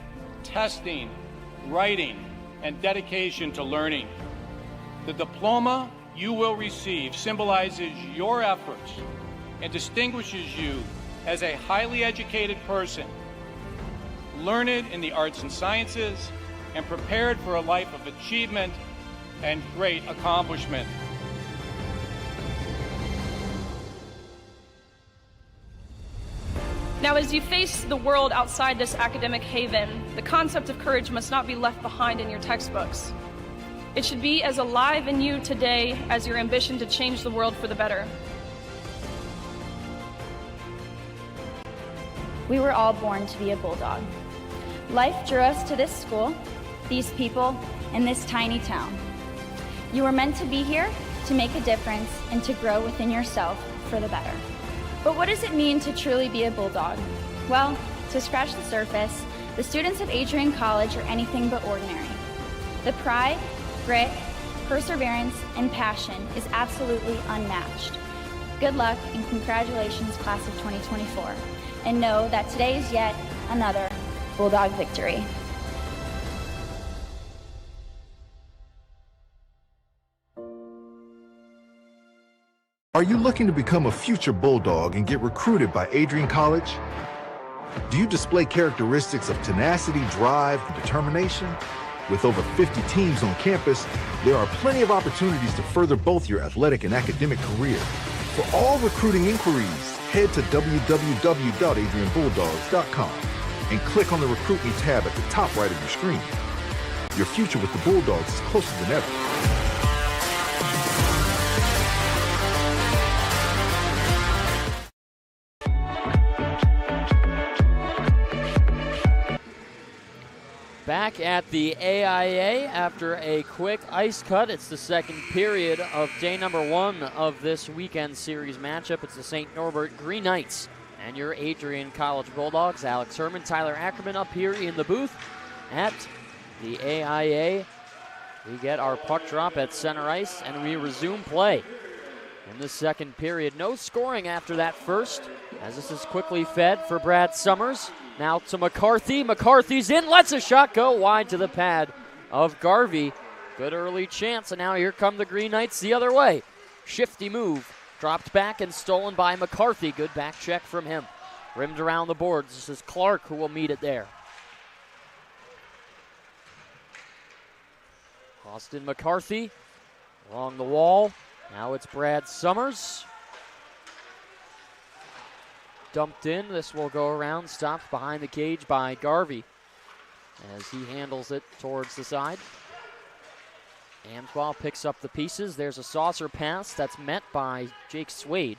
testing, writing, and dedication to learning. The diploma you will receive symbolizes your efforts and distinguishes you as a highly educated person, learned in the arts and sciences, and prepared for a life of achievement and great accomplishment. Now, as you face the world outside this academic haven, the concept of courage must not be left behind in your textbooks. It should be as alive in you today as your ambition to change the world for the better. We were all born to be a Bulldog. Life drew us to this school, these people, and this tiny town. You were meant to be here to make a difference and to grow within yourself for the better. But what does it mean to truly be a Bulldog? Well, to scratch the surface, the students of Adrian College are anything but ordinary. The pride, grit, perseverance, and passion is absolutely unmatched. Good luck and congratulations, class of 2024. And know that today is yet another Bulldog victory. Are you looking to become a future Bulldog and get recruited by Adrian College? Do you display characteristics of tenacity, drive, and determination? With over 50 teams on campus, there are plenty of opportunities to further both your athletic and academic career. For all recruiting inquiries, head to www.adrianbulldogs.com and click on the Recruit Me tab at the top right of your screen. Your future with the Bulldogs is closer than ever. Back at the AIA after a quick ice cut. It's the second period of day number 1 of this weekend series matchup. It's the St. Norbert Green Knights and your Adrian College Bulldogs. Alex Herman, Tyler Ackerman up here in the booth at the AIA. We get our puck drop at center ice and we resume play. In the second period, no scoring after that first, as this is quickly fed for Brad Summers. Now to McCarthy. McCarthy's in, lets a shot go wide to the pad of Garvey. Good early chance, and now here come the Green Knights the other way. Shifty move, dropped back and stolen by McCarthy. Good back check from him. Rimmed around the boards. This is Clark who will meet it there. Austin McCarthy along the wall. Now it's Brad Summers. Dumped in. This will go around. Stopped behind the cage by Garvey as he handles it towards the side. Amsball picks up the pieces. There's a saucer pass that's met by Jake Swade.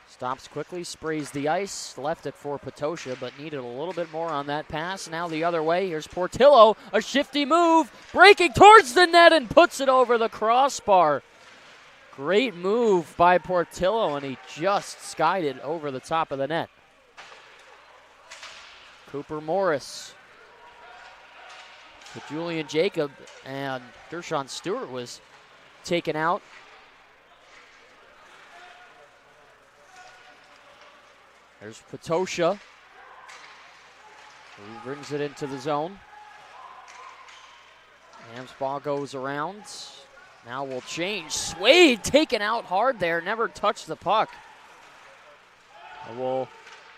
Stops quickly, sprays the ice. Left it for Potosha, but needed a little bit more on that pass. Now the other way. Here's Portillo. A shifty move. Breaking towards the net and puts it over the crossbar. Great move by Portillo, and he just skied it over the top of the net. Cooper Morris to Julian Jacob, and Dershawn Stewart was taken out. There's Potosha, who brings it into the zone. Amsball goes around. Now we'll change. Swade taken out hard there, never touched the puck. Will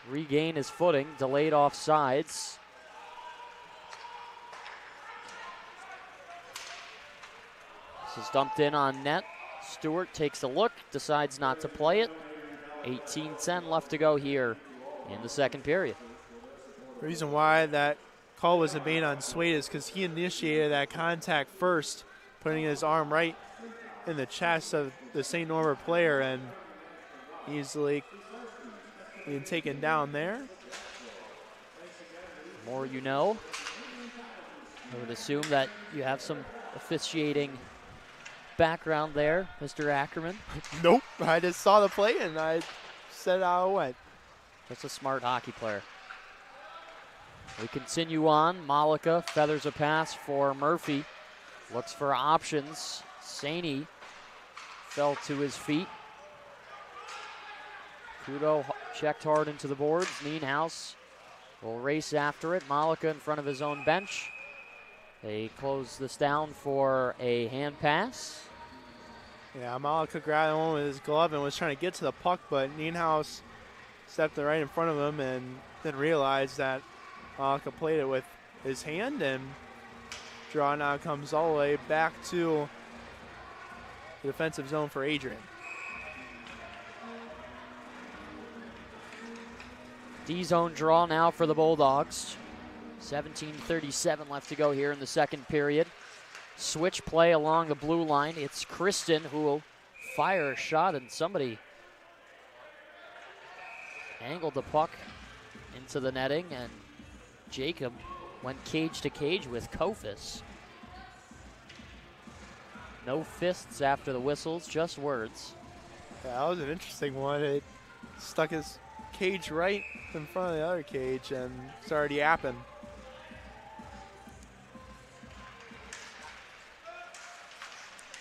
regain his footing, delayed offsides. This is dumped in on net. Stewart takes a look, decides not to play it. 18-10 left to go here in the second period. The reason why that call was made on Swade is because he initiated that contact first, putting his arm right in the chest of the St. Norbert player, and easily being taken down there. More you know. I would assume that you have some officiating background there, Mr. Ackerman. Nope, I just saw the play and I said how it went. That's a smart hockey player. We continue on. Malika feathers a pass for Murphy. Looks for options. Saney fell to his feet. Kudo checked hard into the boards. Nienhuis will race after it. Malika in front of his own bench. They close this down for a hand pass. Yeah, Malika grabbed one with his glove and was trying to get to the puck, but Nienhuis stepped right in front of him and then realized that Malika played it with his hand, and draw now comes all the way back to the defensive zone for Adrian. D-zone draw now for the Bulldogs. 17:37 left to go here in the second period. Switch play along the blue line. It's Kristen who will fire a shot, and somebody angled the puck into the netting, and Jacob went cage to cage with Kofis. No fists after the whistles, just words. Yeah, that was an interesting one. It stuck his cage right in front of the other cage and started yapping.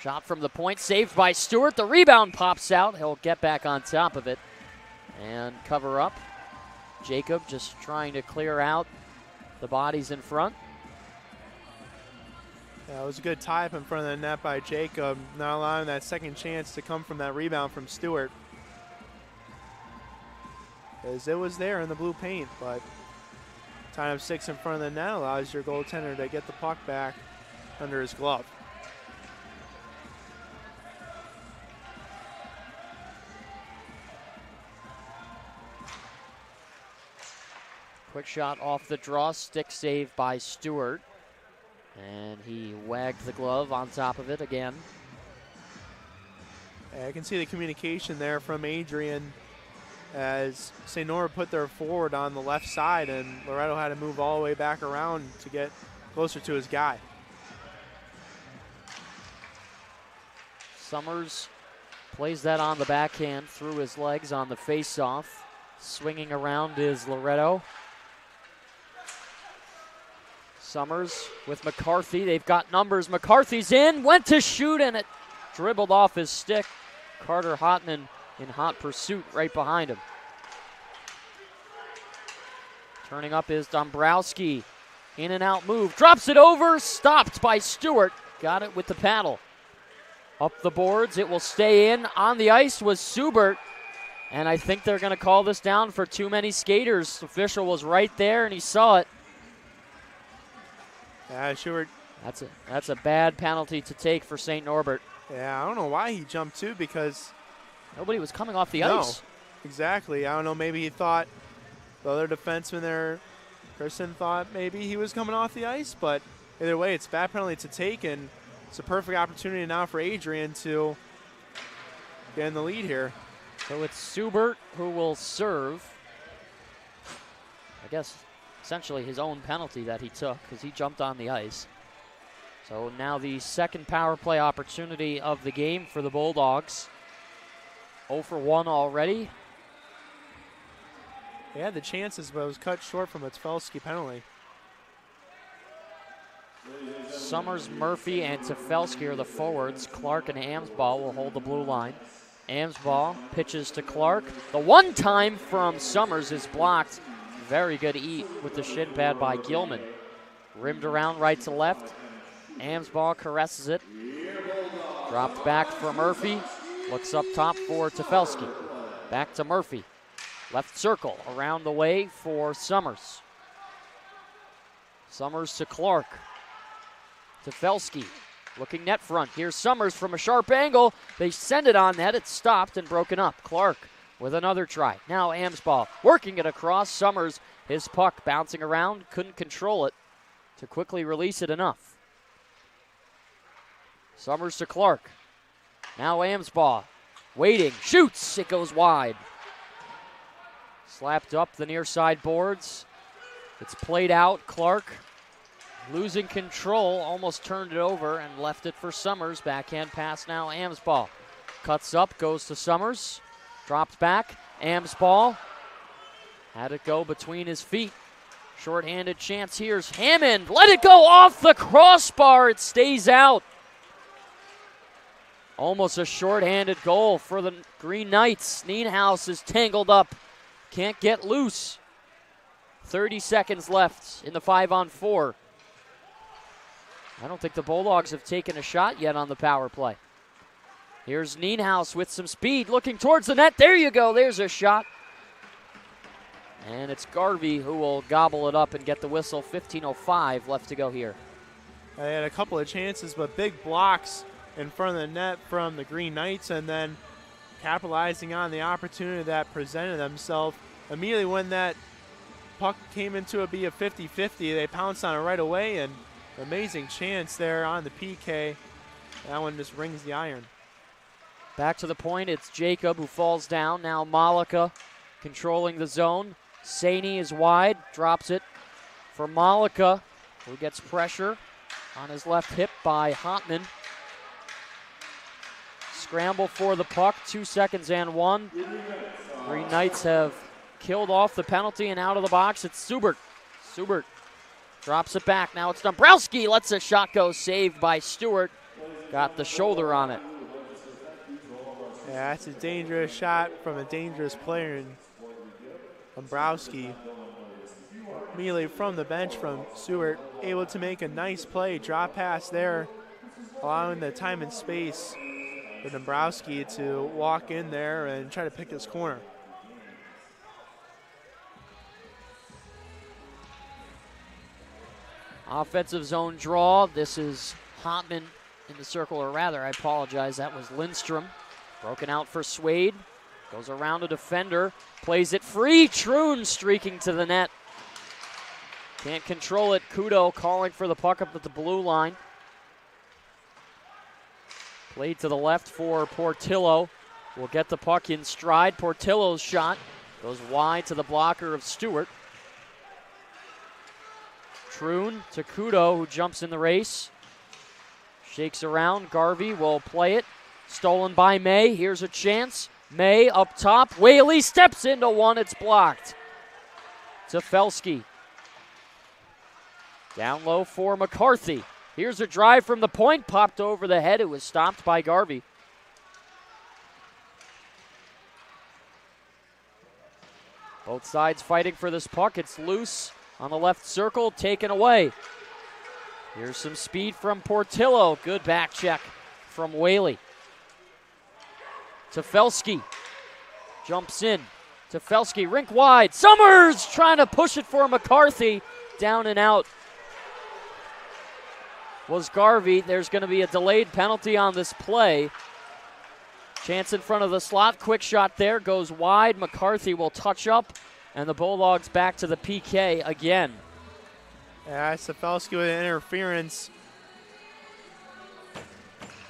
Shot from the point, saved by Stewart. The rebound pops out. He'll get back on top of it and cover up. Jacob just trying to clear out the bodies in front. Yeah, it was a good tie up in front of the net by Jacob, not allowing that second chance to come from that rebound from Stewart. As it was there in the blue paint, but tying up 6 in front of the net allows your goaltender to get the puck back under his glove. Quick shot off the draw, stick save by Stewart. And he wagged the glove on top of it again. I can see the communication there from Adrian as St. Norbert put their forward on the left side, and Loretto had to move all the way back around to get closer to his guy. Summers plays that on the backhand through his legs on the face-off. Swinging around is Loretto. Summers with McCarthy. They've got numbers. McCarthy's in, went to shoot, and it dribbled off his stick. Carter Hotman in hot pursuit right behind him. Turning up is Dombrowski. In and out move. Drops it over. Stopped by Stewart. Got it with the paddle. Up the boards. It will stay in. On the ice was Subert. And I think they're going to call this down for too many skaters. The official was right there, and he saw it. Yeah, Stewart. That's a bad penalty to take for St. Norbert. Yeah, I don't know why he jumped too, because nobody was coming off the ice. Exactly. I don't know. Maybe he thought the other defenseman there, Kristen, thought maybe he was coming off the ice. But either way, it's a bad penalty to take, and it's a perfect opportunity now for Adrian to get in the lead here. So it's Subert who will serve. I guess essentially his own penalty that he took because he jumped on the ice. So now the second power play opportunity of the game for the Bulldogs. 0 for 1 already. They had the chances, but it was cut short from a Tefelsky penalty. Summers, Murphy, and Tefelsky are the forwards. Clark and Amsbaugh will hold the blue line. Amsbaugh pitches to Clark. The one time from Summers is blocked. Very good eat with the shin pad by Gilman. Rimmed around right to left. Amsbaugh caresses it. Dropped back for Murphy. Looks up top for Tefelsky. Back to Murphy. Left circle around the way for Summers. Summers to Clark. Tefelsky looking net front. Here's Summers from a sharp angle. They send it on net. It's stopped and broken up. Clark with another try. Now Amsbaugh working it across. Summers, his puck bouncing around. Couldn't control it to quickly release it enough. Summers to Clark. Now Amsbaugh Waiting, shoots, it goes wide. Slapped up the near side boards. It's played out, Clark losing control, almost turned it over and left it for Summers. Backhand pass now, Am's ball. Cuts up, goes to Summers, drops back, Am's ball. Had it go between his feet. Short-handed chance, here's Hammond, let it go off the crossbar, it stays out. Almost a short-handed goal for the Green Knights. Nienhuis is tangled up, can't get loose. 30 seconds left in the 5-on-4. I don't think the Bulldogs have taken a shot yet on the power play. Here's Nienhuis with some speed, looking towards the net. There you go, there's a shot. And it's Garvey who will gobble it up and get the whistle. 15:05 left to go here. They had a couple of chances, but big blocks in front of the net from the Green Knights, and then capitalizing on the opportunity that presented themselves. Immediately when that puck came into a 50-50, they pounced on it right away, and amazing chance there on the PK. That one just rings the iron. Back to the point, it's Jacob who falls down. Now Malika controlling the zone. Saney is wide, drops it for Malika, who gets pressure on his left hip by Hotman. Scramble for the puck, 2 seconds and 1. Green Knights have killed off the penalty, and out of the box, it's Subert. Subert drops it back, now it's Dombrowski, lets a shot go, saved by Stewart. Got the shoulder on it. Yeah, that's a dangerous shot from a dangerous player in Dombrowski. Immediately from the bench from Stewart, able to make a nice play, drop pass there, allowing the time and space for Dombrowski to walk in there and try to pick his corner. Offensive zone draw. This is Hotman in the circle, or rather, I apologize, that was Lindstrom. Broken out for Swade. Goes around a defender, plays it free. Troon streaking to the net. Can't control it. Kudo calling for the puck up at the blue line. Played to the left for Portillo. Will get the puck in stride. Portillo's shot goes wide to the blocker of Stewart. Troon to Kudo, who jumps in the race. Shakes around. Garvey will play it. Stolen by May. Here's a chance. May up top. Whaley steps into one. It's blocked. To Felsky. Down low for McCarthy. Here's a drive from the point. Popped over the head. It was stopped by Garvey. Both sides fighting for this puck. It's loose on the left circle. Taken away. Here's some speed from Portillo. Good back check from Whaley. To Felsky. Jumps in. To Felsky. Rink wide. Summers trying to push it for McCarthy. Down and out was Garvey. There's going to be a delayed penalty on this play. Chance in front of the slot. Quick shot there. Goes wide. McCarthy will touch up. And the Bulldogs back to the PK again. Yeah, Felsky with an interference.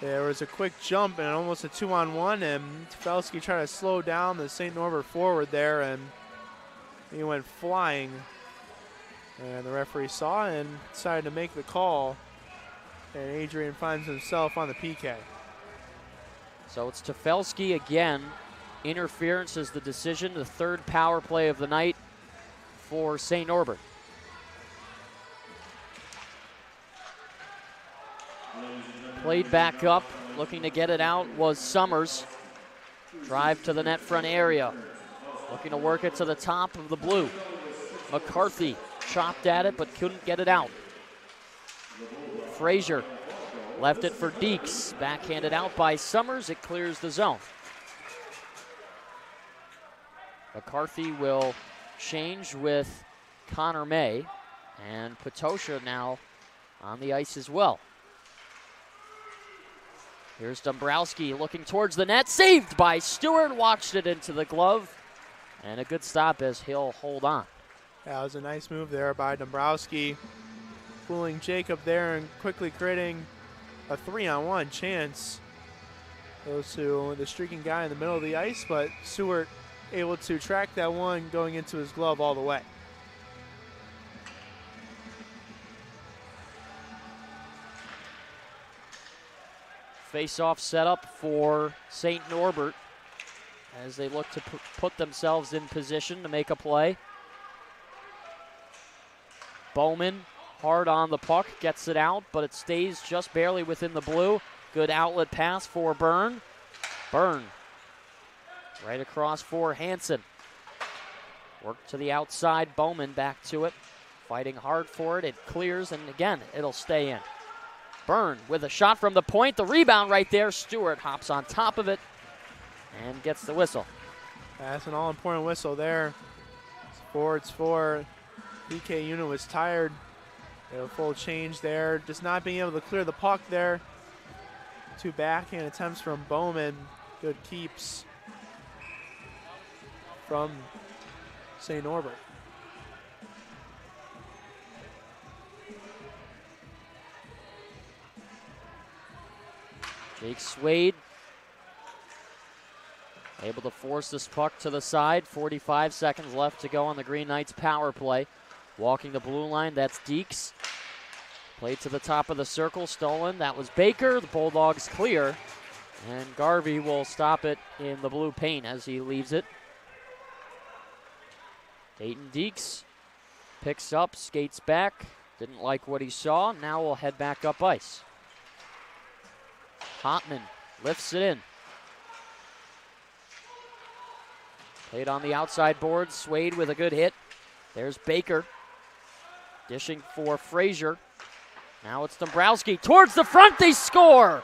There was a quick jump and almost a 2-on-1, and Felsky tried to slow down the St. Norbert forward there, and he went flying. And the referee saw and decided to make the call, and Adrian finds himself on the PK. So it's Tefelsky again. Interference is the decision, the third power play of the night for St. Norbert. Played back up, looking to get it out was Summers. Drive to the net front area. Looking to work it to the top of the blue. McCarthy chopped at it but couldn't get it out. Frazier left it for Deeks. Backhanded out by Summers. It clears the zone. McCarthy will change with Connor May. And Patosha now on the ice as well. Here's Dombrowski looking towards the net. Saved by Stewart. Watched it into the glove. And a good stop as he'll hold on. That was a nice move there by Dombrowski. Fooling Jacob there and quickly creating a 3-on-1 chance. Goes to the streaking guy in the middle of the ice, but Stewart able to track that one going into his glove all the way. Face-off setup for St. Norbert as they look to put themselves in position to make a play. Bowman hard on the puck, gets it out, but it stays just barely within the blue. Good outlet pass for Byrne. Byrne right across for Hansen. Work to the outside, Bowman back to it. Fighting hard for it, it clears, and again, it'll stay in. Byrne with a shot from the point, the rebound right there. Stewart hops on top of it and gets the whistle. That's an all-important whistle there. Sports for PK unit was tired. A full change there, just not being able to clear the puck there. 2 backhand attempts from Bowman. Good keeps from St. Norbert. Jake Swade able to force this puck to the side. 45 seconds left to go on the Green Knights power play. Walking the blue line, that's Deeks. Played to the top of the circle, stolen. That was Baker. The Bulldogs clear. And Garvey will stop it in the blue paint as he leaves it. Dayton Deeks picks up, skates back. Didn't like what he saw. Now we'll head back up ice. Hotman lifts it in. Played on the outside board. Swade with a good hit. There's Baker. Dishing for Frazier. Now it's Dombrowski. Towards the front, they score!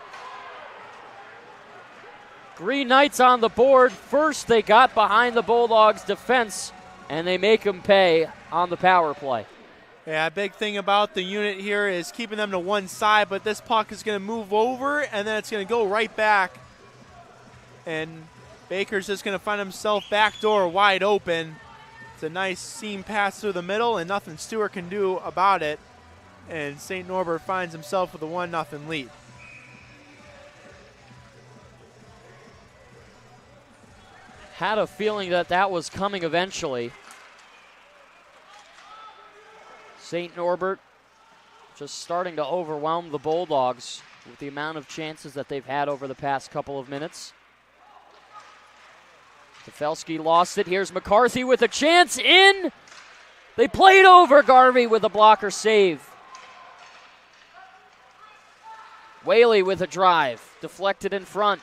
Green Knights on the board. First, they got behind the Bulldogs' defense, and they make them pay on the power play. Yeah, big thing about the unit here is keeping them to one side, but this puck is going to move over, and then it's going to go right back. And Baker's just going to find himself backdoor wide open. It's a nice seam pass through the middle, and nothing Stewart can do about it. And St. Norbert finds himself with a 1-0 lead. Had a feeling that that was coming eventually. St. Norbert just starting to overwhelm the Bulldogs with the amount of chances that they've had over the past couple of minutes. Stefelski lost it. Here's McCarthy with a chance in. They played over Garvey with a blocker save. Whaley with a drive. Deflected in front.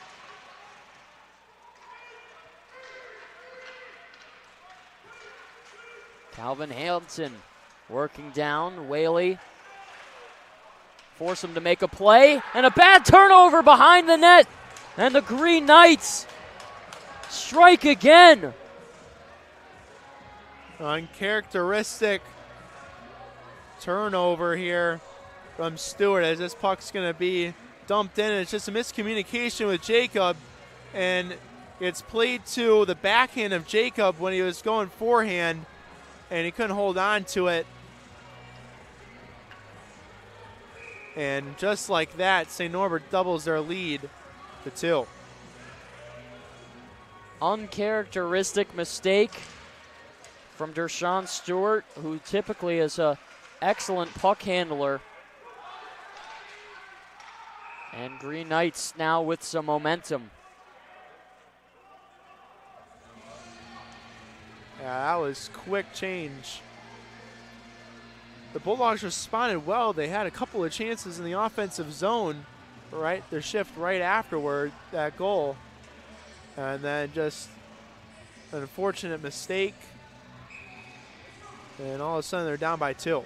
Calvin Hansen working down. Whaley. Force him to make a play. And a bad turnover behind the net. And the Green Knights strike again. Uncharacteristic turnover here from Stewart as this puck's going to be dumped in. It's just a miscommunication with Jacob, and it's played to the backhand of Jacob when he was going forehand, and he couldn't hold on to it. And just like that, St. Norbert doubles their lead to 2. Uncharacteristic mistake from Dershawn Stewart, who typically is an excellent puck handler. And Green Knights now with some momentum. Yeah, that was quick change. The Bulldogs responded well. They had a couple of chances in the offensive zone, right? Their shift right afterward, that goal. And then just an unfortunate mistake. And all of a sudden they're down by 2.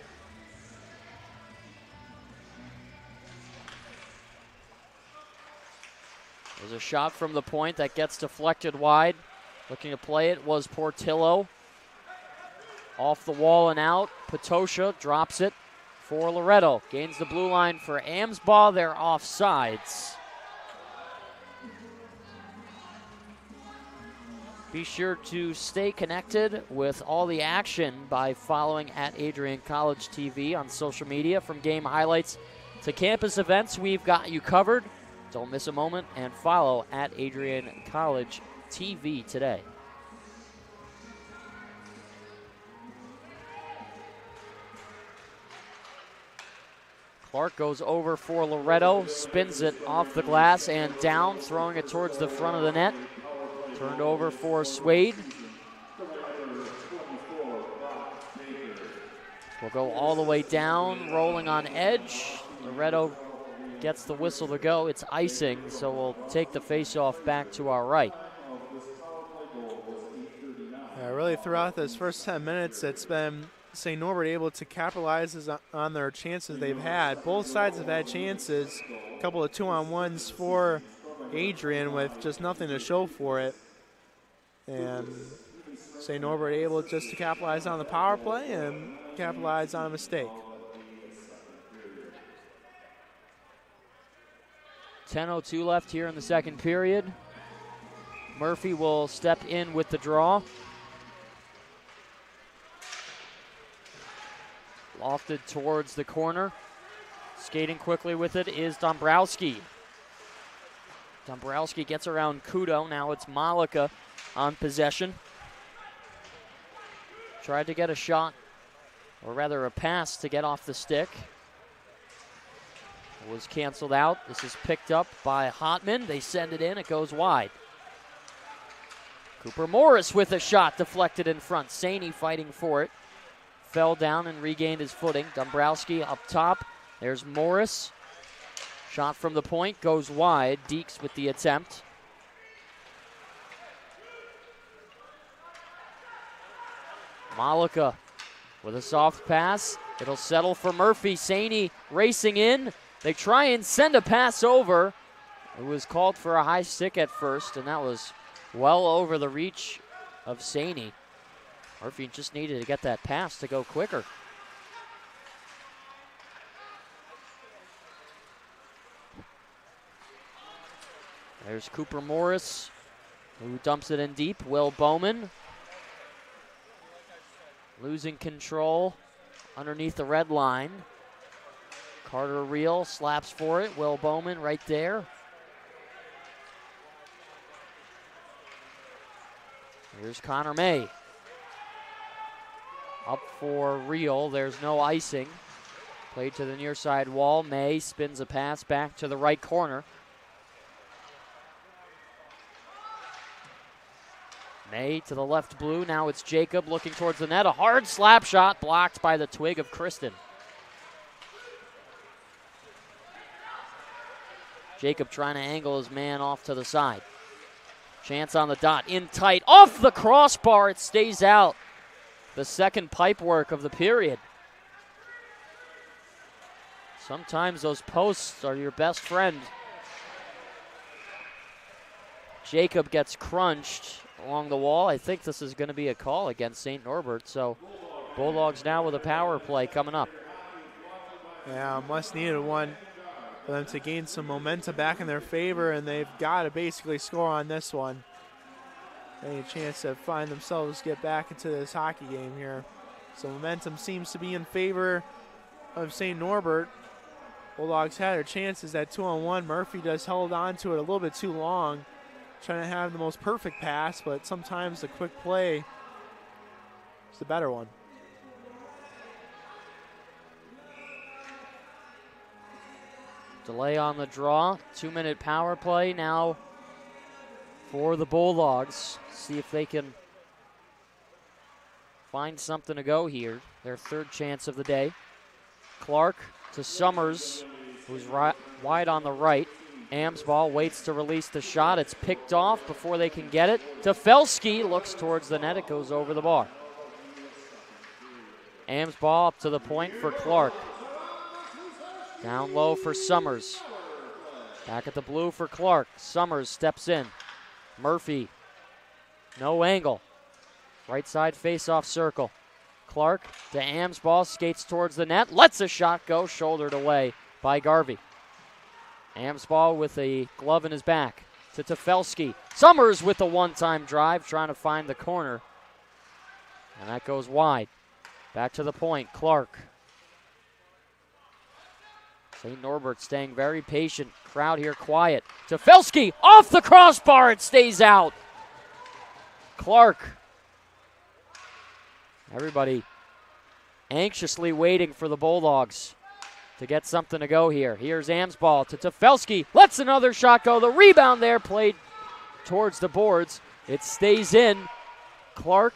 There's a shot from the point that gets deflected wide. Looking to play it was Portillo. Off the wall and out. Potosha drops it for Loretto. Gains the blue line for Amsbaugh. They're offsides. Be sure to stay connected with all the action by following at Adrian College TV on social media. From game highlights to campus events, we've got you covered. Don't miss a moment and follow at Adrian College TV today. Clark goes over for Loretto, spins it off the glass and down, throwing it towards the front of the net. Turned over for Swade. Will go all the way down, rolling on edge. Loretto gets the whistle to go. It's icing, so we'll take the faceoff back to our right. Yeah, really throughout this first 10 minutes, it's been St. Norbert able to capitalize on their chances they've had. Both sides have had chances, a couple of 2-on-1s for Adrian with just nothing to show for it. And St. Norbert able just to capitalize on the power play and capitalize on a mistake. 10:02 left here in the second period. Murphy will step in with the draw. Lofted towards the corner. Skating quickly with it is Dombrowski. Dombrowski gets around Kudo. Now it's Malika on possession. Tried to get a shot, or rather a pass to get off the stick. It was canceled out. This is picked up by Hotman. They send it in. It goes wide. Cooper Morris with a shot deflected in front. Saney fighting for it. Fell down and regained his footing. Dombrowski up top. There's Morris. Shot from the point goes wide. Deeks with the attempt. Malika with a soft pass. It'll settle for Murphy. Saney racing in. They try and send a pass over. It was called for a high stick at first, and that was well over the reach of Saney. Murphy just needed to get that pass to go quicker. There's Cooper Morris, who dumps it in deep. Will Bowman losing control underneath the red line. Carter Reel slaps for it. Will Bowman right there. Here's Connor May. Up for Reel. There's no icing. Played to the near side wall. May spins a pass back to the right corner. May to the left blue. Now it's Jacob looking towards the net. A hard slap shot blocked by the twig of Kristen. Jacob trying to angle his man off to the side. Chance on the dot. In tight. Off the crossbar. It stays out. The second pipe work of the period. Sometimes those posts are your best friend. Jacob gets crunched along the wall. I think this is going to be a call against St. Norbert. So Bulldogs now with a power play coming up. Yeah, must needed one for them to gain some momentum back in their favor, and they've got to basically score on this one. Any chance to find themselves get back into this hockey game here. So momentum seems to be in favor of St. Norbert. Bulldogs had their chances at 2-on-1. Murphy just held on to it a little bit too long, trying to have the most perfect pass, but sometimes the quick play is the better one. Delay on the draw. 2-minute power play now for the Bulldogs. See if they can find something to go here. Their third chance of the day. Clark to Summers, who's wide on the right. Amsball waits to release the shot. It's picked off before they can get it. Tefelsky looks towards the net. It goes over the bar. Amsball up to the point for Clark. Down low for Summers. Back at the blue for Clark. Summers steps in. Murphy. No angle. Right side face-off circle. Clark to Amsball. Skates towards the net. Lets a shot go. Shouldered away by Garvey. Amsball with a glove in his back to Tefelsky. Summers with a one-time drive, trying to find the corner. And that goes wide. Back to the point. Clark. St. Norbert staying very patient. Crowd here quiet. Tefelsky off the crossbar. It stays out. Clark. Everybody anxiously waiting for the Bulldogs to get something to go here. Here's Amsball to Tefelsky. Lets another shot go. The rebound there played towards the boards. It stays in. Clark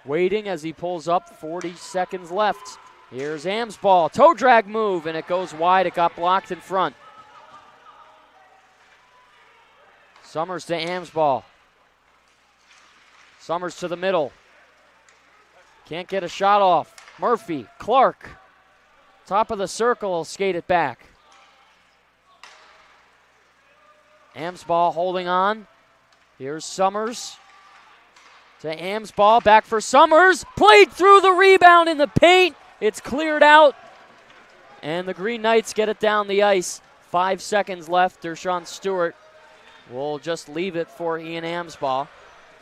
waiting as he pulls up. 40 seconds left. Here's Amsball. Toe drag move, and it goes wide. It got blocked in front. Summers to Amsball. Summers to the middle. Can't get a shot off. Murphy, Clark. Top of the circle will skate it back. Amsball holding on. Here's Summers. To Amsball, back for Summers. Played through the rebound in the paint. It's cleared out. And the Green Knights get it down the ice. 5 seconds left. Dershawn Stewart will just leave it for Ian Amsball.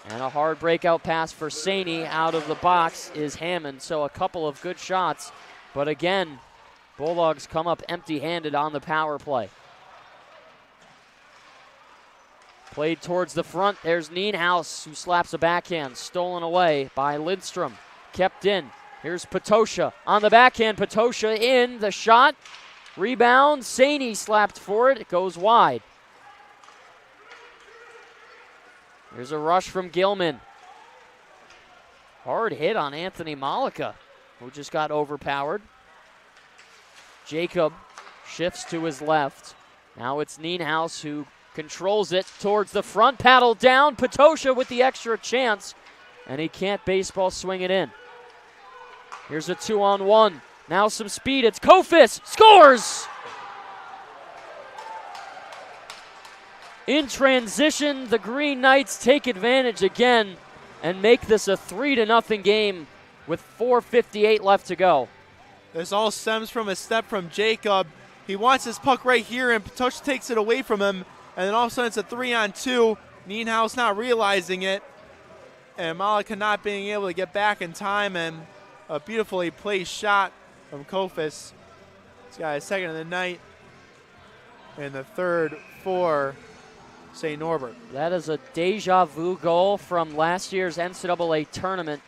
And a hard breakout pass for Saney. Out of the box is Hammond. So a couple of good shots. But again, Bulldogs come up empty-handed on the power play. Played towards the front. There's Nienhuis, who slaps a backhand. Stolen away by Lidstrom. Kept in. Here's Patosha on the backhand. Patosha in. The shot. Rebound. Saney slapped for it. It goes wide. Here's a rush from Gilman. Hard hit on Anthony Malika, who just got overpowered. Jacob shifts to his left. Now it's Nienhuis who controls it towards the front. Paddle down. Patosha with the extra chance, and he can't baseball swing it in. Here's a 2-on-1. Now some speed. It's Kofis. Scores! In transition, the Green Knights take advantage again and make this a 3-0 game with 4:58 left to go. This all stems from a step from Jacob. He wants his puck right here, and Patosha takes it away from him. And then all of a sudden it's a 3-on-2. Nienhuis not realizing it. And Malika not being able to get back in time. And a beautifully placed shot from Kofis. He's got his second of the night. And the third for St. Norbert. That is a deja vu goal from last year's NCAA tournament,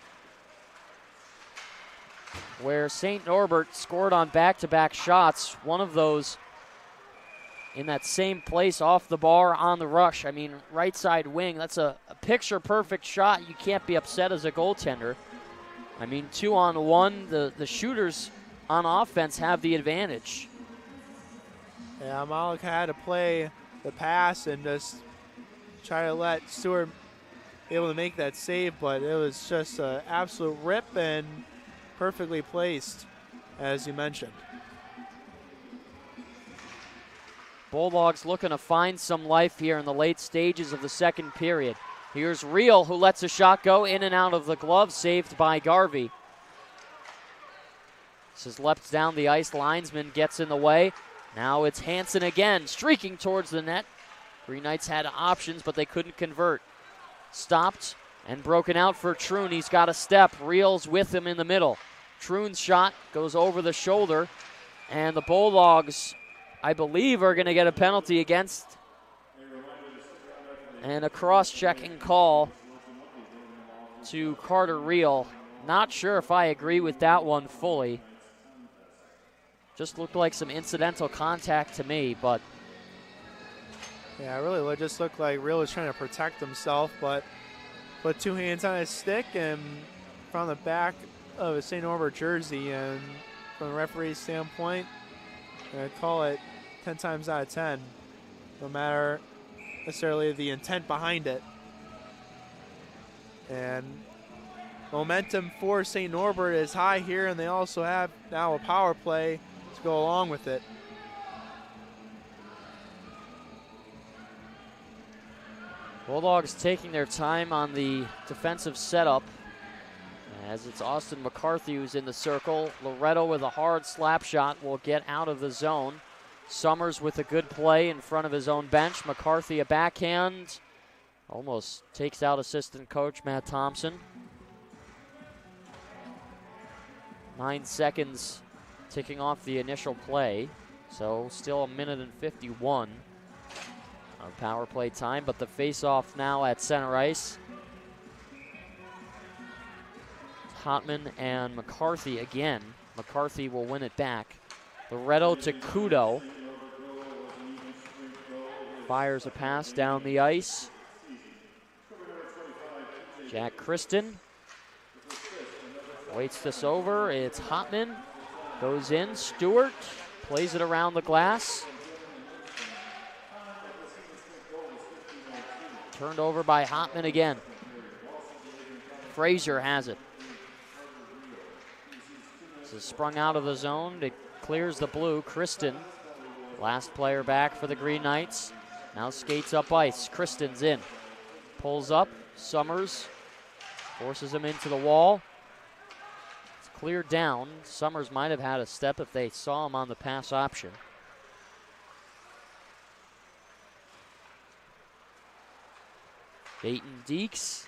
where St. Norbert scored on back-to-back shots. One of those in that same place off the bar on the rush. I mean, right side wing. That's a picture-perfect shot. You can't be upset as a goaltender. I mean, 2-on-1. The shooters on offense have the advantage. Yeah, Malika had to play the pass and just try to let Stewart be able to make that save, but it was just an absolute rip and perfectly placed, as you mentioned. Bulldogs looking to find some life here in the late stages of the second period. Here's Reel, who lets a shot go in and out of the glove, saved by Garvey. This is leapt down the ice. Linesman gets in the way. Now it's Hansen again, streaking towards the net. Green Knights had options, but they couldn't convert. Stopped and broken out for Troon. He's got a step. Reel's with him in the middle. Troon's shot goes over the shoulder, and the Bulldogs, I believe, are going to get a penalty against, and a cross-checking call to Carter Reel. Not sure if I agree with that one fully. Just looked like some incidental contact to me, but. Yeah, it really just looked like Reel was trying to protect himself, but put two hands on his stick and from the back of a St. Norbert jersey, and from the referee's standpoint, I call it 10 times out of 10, no matter necessarily the intent behind it. And momentum for St. Norbert is high here, and they also have now a power play to go along with it. Bulldogs taking their time on the defensive setup, as it's Austin McCarthy who's in the circle. Loretto with a hard slap shot will get out of the zone. Summers with a good play in front of his own bench. McCarthy a backhand. Almost takes out assistant coach Matt Thompson. 9 seconds ticking off the initial play. So still a minute and 51 of power play time, but the face-off now at center ice. Hotman and McCarthy again. McCarthy will win it back. Loretto to Kudo. Fires a pass down the ice. Jack Kristen waits this over. It's Hotman. Goes in. Stewart plays it around the glass. Turned over by Hotman again. Frazier has it. This is sprung out of the zone. It clears the blue. Kristen, last player back for the Green Knights. Now skates up ice. Kristen's in. Pulls up. Summers forces him into the wall. It's cleared down. Summers might have had a step if they saw him on the pass option. Dayton Deeks.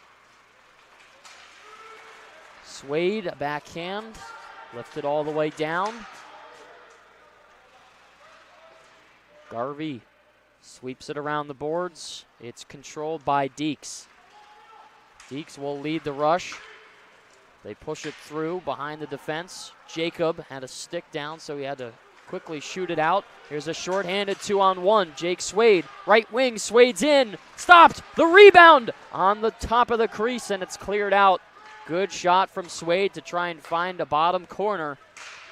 Swade, a backhand. Lifted all the way down. Garvey sweeps it around the boards. It's controlled by Deeks. Deeks will lead the rush. They push it through behind the defense. Jacob had a stick down, so he had to quickly shoot it out. Here's a shorthanded 2-on-1. Jake Swade, right wing, Swade's in. Stopped, the rebound on the top of the crease, and it's cleared out. Good shot from Swade to try and find a bottom corner.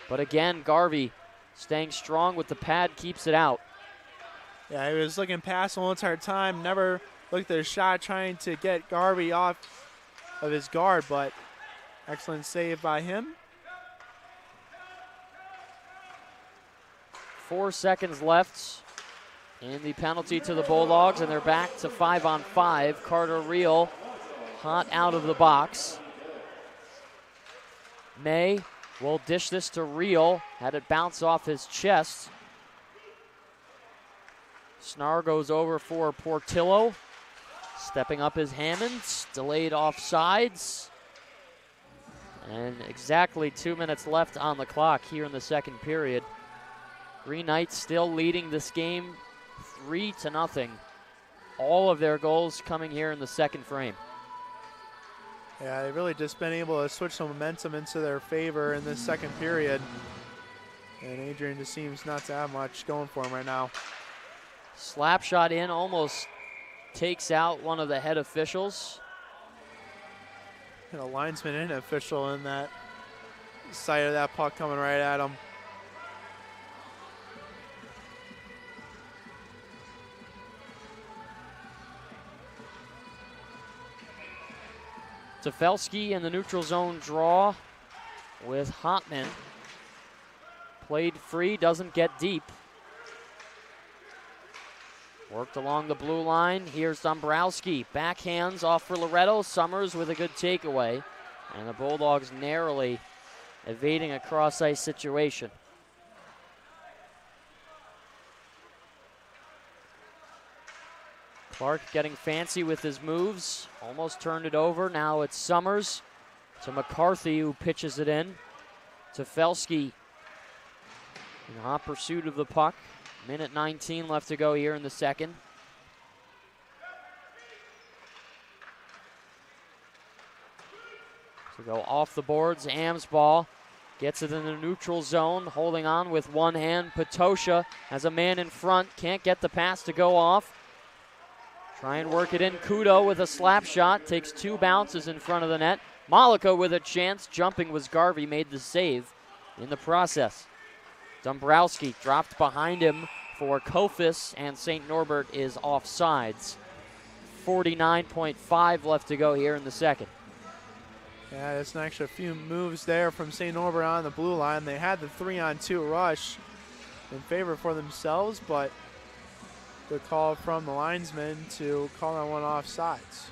But again, Garvey staying strong with the pad, keeps it out. Yeah, he was looking past the whole entire time. Never looked at his shot, trying to get Garvey off of his guard, but excellent save by him. 4 seconds left in the penalty to the Bulldogs, and they're back to 5-on-5. Carter Reel hot out of the box. May will dish this to Reel. Had it bounce off his chest. Snar goes over for Portillo. Stepping up is Hammonds. Delayed offsides. And exactly 2 minutes left on the clock here in the second period. Green Knights still leading this game 3-0. All of their goals coming here in the second frame. Yeah, they've really just been able to switch some momentum into their favor in this second period. And Adrian just seems not to have much going for him right now. Slap shot in, almost takes out one of the head officials. And a linesman and an official in that sight of that puck coming right at him. Tefelsky in the neutral zone draw with Hotman. Played free, doesn't get deep. Worked along the blue line. Here's Dombrowski. Backhands off for Loretto. Summers with a good takeaway. And the Bulldogs narrowly evading a cross-ice situation. Clark getting fancy with his moves. Almost turned it over. Now it's Summers to McCarthy, who pitches it in. Tefelsky in hot pursuit of the puck. Minute 19 left to go here in the second. So go off the boards. Am's ball gets it in the neutral zone. Holding on with one hand. Patosha has a man in front. Can't get the pass to go off. Try and work it in. Kudo with a slap shot. Takes 2 bounces in front of the net. Malika with a chance. Jumping was Garvey. Made the save in the process. Dombrowski dropped behind him for Kofis, and St. Norbert is offsides. 49.5 left to go here in the second. Yeah, there's an extra few moves there from St. Norbert on the blue line. They had the 3-on-2 rush in favor for themselves, but the call from the linesman to call on one offsides.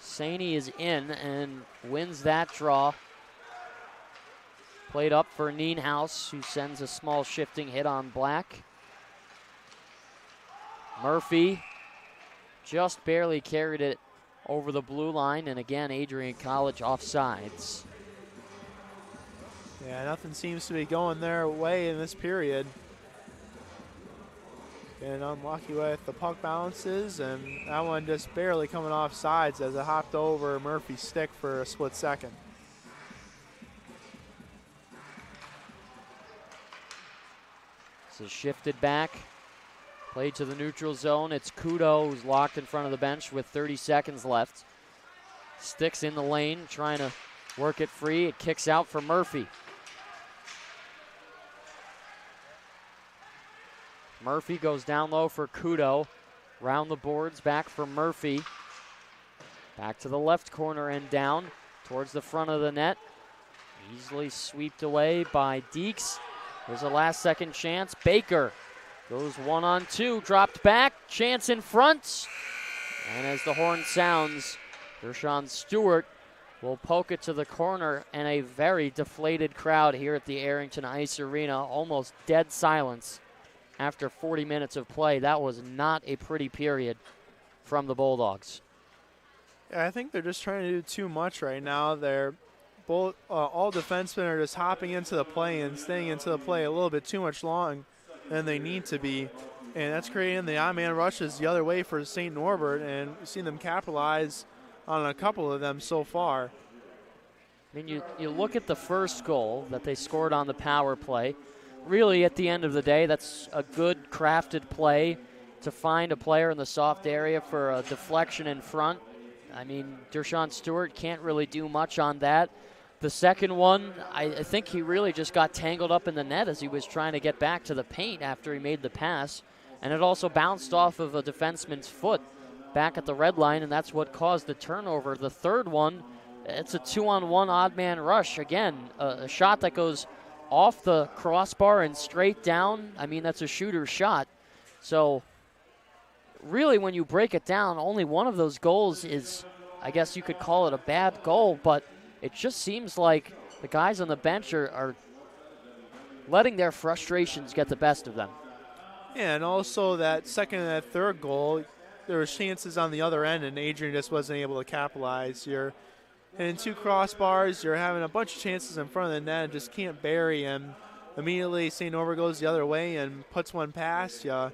Saney is in and wins that draw. Played up for Nienhaus, who sends a small shifting hit on Black. Murphy just barely carried it over the blue line, and again, Adrian College offsides. Yeah, nothing seems to be going their way in this period. And unlucky with the puck bounces, and that one just barely coming off sides as it hopped over Murphy's stick for a split second. This is shifted back, played to the neutral zone. It's Kudo who's locked in front of the bench with 30 seconds left. Sticks in the lane, trying to work it free. It kicks out for Murphy. Murphy goes down low for Kudo. Round the boards, back for Murphy. Back to the left corner and down towards the front of the net. Easily swept away by Deeks. There's a last second chance. Baker goes 1-on-2, dropped back, chance in front. And as the horn sounds, Dershawn Stewart will poke it to the corner, and a very deflated crowd here at the Arrington Ice Arena. Almost dead silence after 40 minutes of play. That was not a pretty period from the Bulldogs. Yeah, I think they're just trying to do too much right now. They're both all defensemen are just hopping into the play and staying into the play a little bit too much long than they need to be. And that's creating the odd man rushes the other way for St. Norbert, and we've seen them capitalize on a couple of them so far. I mean, you look at the first goal that they scored on the power play. Really, at the end of the day, that's a good crafted play to find a player in the soft area for a deflection in front. I mean, Dershawn Stewart can't really do much on that. The second one, I think he really just got tangled up in the net as he was trying to get back to the paint after he made the pass. And it also bounced off of a defenseman's foot back at the red line, and that's what caused the turnover. The third one, it's a 2-on-1 odd man rush. Again, a shot that goes off the crossbar and straight down. I mean, that's a shooter's shot. So really, when you break it down, only one of those goals is, I guess you could call it a bad goal, but it just seems like the guys on the bench are letting their frustrations get the best of them. Yeah, and also that second and that third goal, there was chances on the other end, and Adrian just wasn't able to capitalize. You're hitting two crossbars, you're having a bunch of chances in front of the net and just can't bury, and immediately St. Norbert goes the other way and puts one past you. And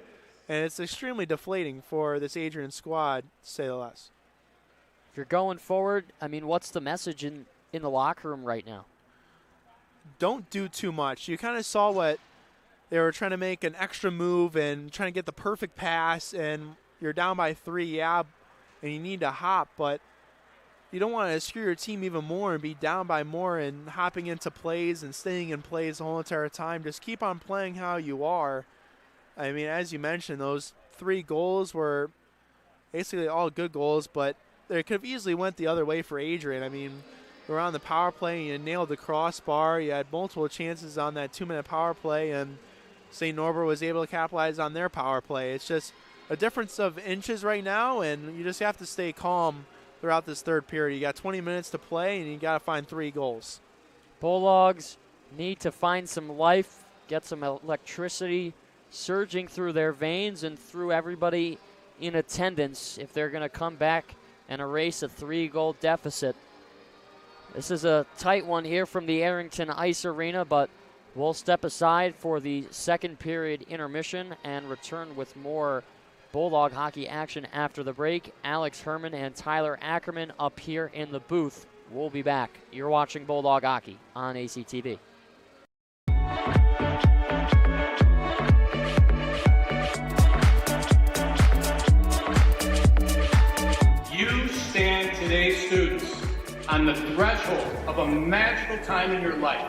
it's extremely deflating for this Adrian squad, to say the least. If you're going forward, I mean, what's the message in the locker room right now? Don't do too much. You kind of saw what they were trying to make an extra move and trying to get the perfect pass, and you're down by 3, yeah, and you need to hop, but you don't want to screw your team even more and be down by more and hopping into plays and staying in plays the whole entire time. Just keep on playing how you are. I mean, as you mentioned, those 3 goals were basically all good goals, but they could have easily went the other way for Adrian. I mean, you were on the power play and you nailed the crossbar. You had multiple chances on that 2-minute power play, and St. Norbert was able to capitalize on their power play. It's just a difference of inches right now, and you just have to stay calm throughout this third period. You got 20 minutes to play, and you got to find 3 goals. Bulldogs need to find some life, get some electricity surging through their veins and through everybody in attendance if they're going to come back and erase a 3-goal deficit. This is a tight one here from the Arrington Ice Arena, but we'll step aside for the second period intermission and return with more Bulldog hockey action after the break. Alex Herman and Tyler Ackerman up here in the booth. We'll be back. You're watching Bulldog hockey on ACTV. You stand today, students, on the threshold of a magical time in your life,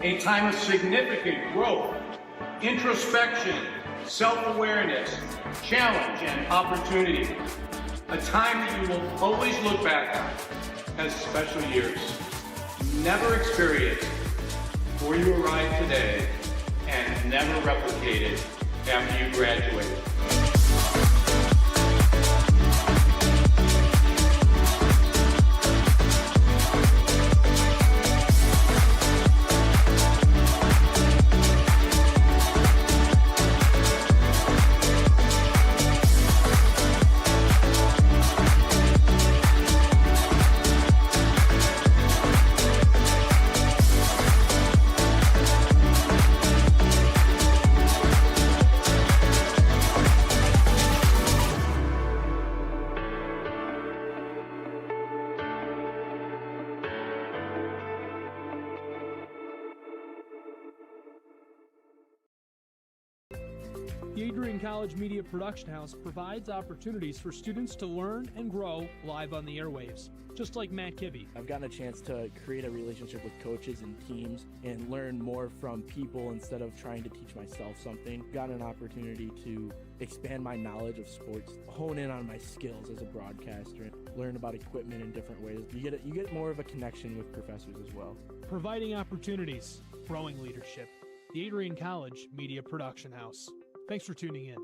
a time of significant growth, introspection, self-awareness, challenge, and opportunity. A time that you will always look back on as special years. Never experienced before you arrived today, and never replicated after you graduate. Adrian College Media Production House provides opportunities for students to learn and grow live on the airwaves, just like Matt Kibbe. I've gotten a chance to create a relationship with coaches and teams and learn more from people instead of trying to teach myself something. Gotten an opportunity to expand my knowledge of sports, hone in on my skills as a broadcaster, learn about equipment in different ways. You get more of a connection with professors as well. Providing opportunities, growing leadership. The Adrian College Media Production House. Thanks for tuning in.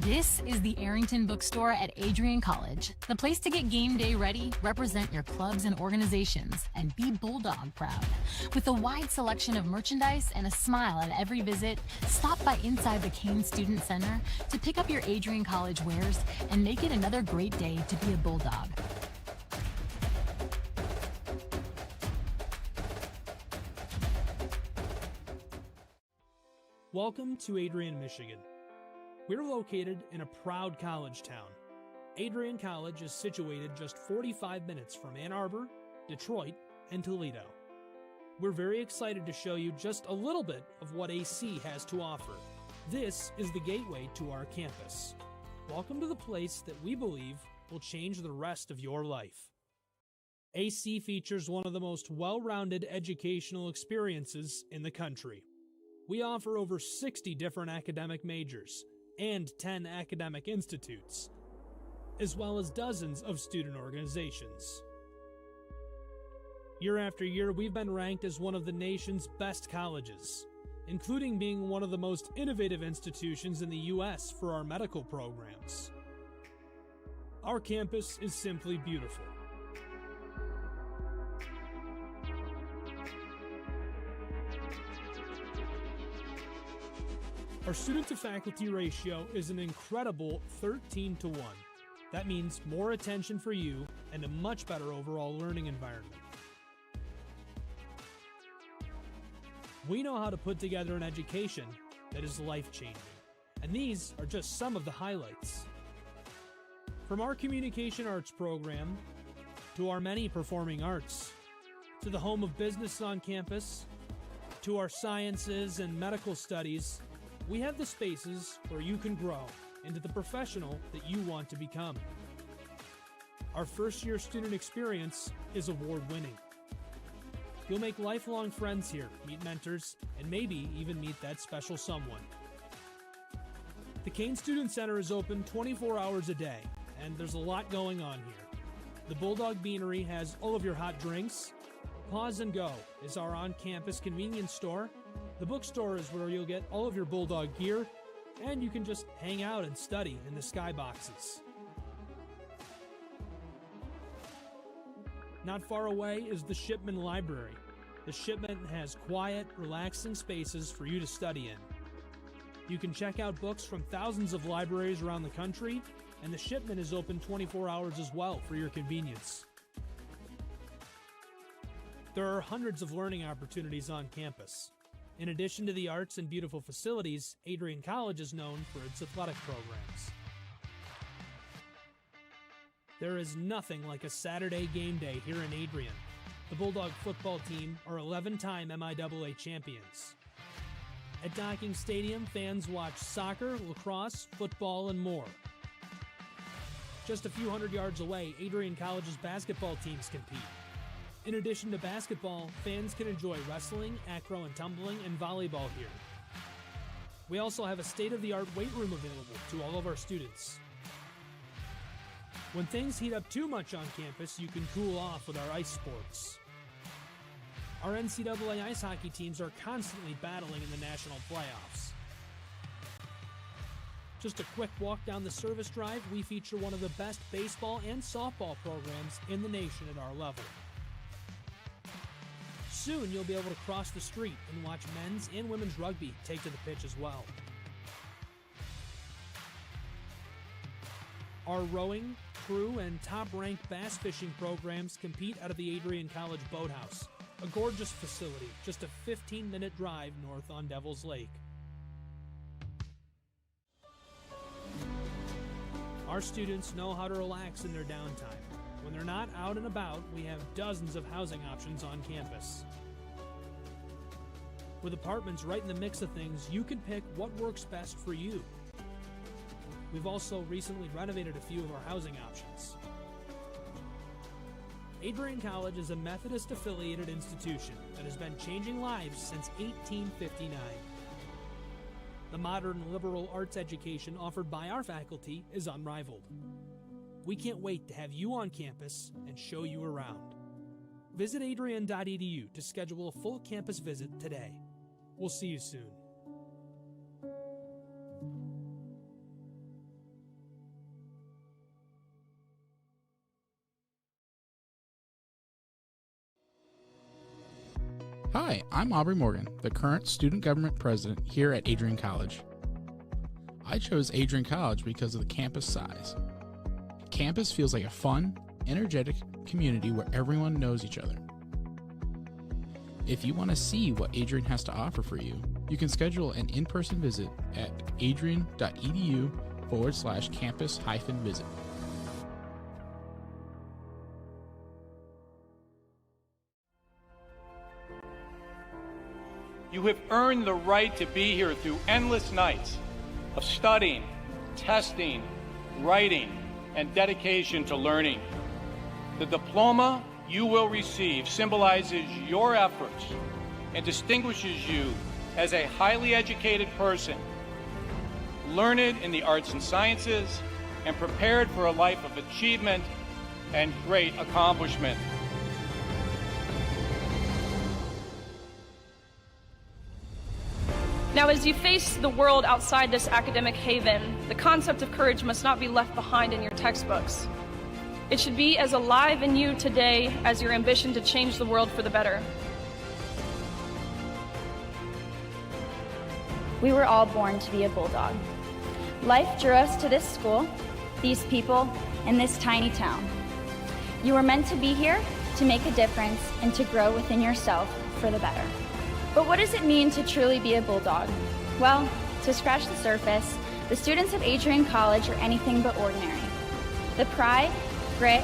This is the Arrington Bookstore at Adrian College, the place to get game day ready, represent your clubs and organizations, and be Bulldog proud. With a wide selection of merchandise and a smile at every visit, stop by inside the Kane Student Center to pick up your Adrian College wares and make it another great day to be a Bulldog. Welcome to Adrian, Michigan. We're located in a proud college town. Adrian College is situated just 45 minutes from Ann Arbor, Detroit, and Toledo. We're very excited to show you just a little bit of what AC has to offer. This is the gateway to our campus. Welcome to the place that we believe will change the rest of your life. AC features one of the most well-rounded educational experiences in the country. We offer over 60 different academic majors and 10 academic institutes, as well as dozens of student organizations. Year after year, we've been ranked as one of the nation's best colleges, including being one of the most innovative institutions in the U.S. for our medical programs. Our campus is simply beautiful. Our student-to-faculty ratio is an incredible 13-to-1. That means more attention for you and a much better overall learning environment. We know how to put together an education that is life-changing, and these are just some of the highlights. From our communication arts program, to our many performing arts, to the home of business on campus, to our sciences and medical studies, we have the spaces where you can grow into the professional that you want to become. Our first-year student experience is award-winning. You'll make lifelong friends here, meet mentors, and maybe even meet that special someone. The Kane Student Center is open 24 hours a day, and there's a lot going on here. The Bulldog Beanery has all of your hot drinks. Pause and Go is our on-campus convenience store. The bookstore is where you'll get all of your Bulldog gear, and you can just hang out and study in the skyboxes. Not far away is the Shipman Library. The Shipman has quiet, relaxing spaces for you to study in. You can check out books from thousands of libraries around the country, and the Shipman is open 24 hours as well for your convenience. There are hundreds of learning opportunities on campus. In addition to the arts and beautiful facilities, Adrian College is known for its athletic programs. There is nothing like a Saturday game day here in Adrian. The Bulldog football team are 11-time MIAA champions. At Docking Stadium, fans watch soccer, lacrosse, football, and more. Just a few hundred yards away, Adrian College's basketball teams compete. In addition to basketball, fans can enjoy wrestling, acro and tumbling, and volleyball here. We also have a state-of-the-art weight room available to all of our students. When things heat up too much on campus, you can cool off with our ice sports. Our NCAA ice hockey teams are constantly battling in the national playoffs. Just a quick walk down the service drive, we feature one of the best baseball and softball programs in the nation at our level. Soon you'll be able to cross the street and watch men's and women's rugby take to the pitch as well. Our rowing, crew, and top-ranked bass fishing programs compete out of the Adrian College Boathouse, a gorgeous facility just a 15-minute drive north on Devil's Lake. Our students know how to relax in their downtime. When they're not out and about, we have dozens of housing options on campus. With apartments right in the mix of things, you can pick what works best for you. We've also recently renovated a few of our housing options. Adrian College is a Methodist-affiliated institution that has been changing lives since 1859. The modern liberal arts education offered by our faculty is unrivaled. We can't wait to have you on campus and show you around. Visit adrian.edu to schedule a full campus visit today. We'll see you soon. Hi, I'm Aubrey Morgan, the current student government president here at Adrian College. I chose Adrian College because of the campus size. Campus feels like a fun, energetic community where everyone knows each other. If you want to see what Adrian has to offer for you, you can schedule an in-person visit at adrian.edu/campus-visit. You have earned the right to be here through endless nights of studying, testing, writing, and dedication to learning. The diploma you will receive symbolizes your efforts and distinguishes you as a highly educated person, learned in the arts and sciences, and prepared for a life of achievement and great accomplishment. Now, as you face the world outside this academic haven, the concept of courage must not be left behind in your textbooks. It should be as alive in you today as your ambition to change the world for the better. We were all born to be a Bulldog. Life drew us to this school, these people, and this tiny town. You were meant to be here to make a difference and to grow within yourself for the better. But what does it mean to truly be a Bulldog? Well, to scratch the surface, the students of Adrian College are anything but ordinary. The pride, grit,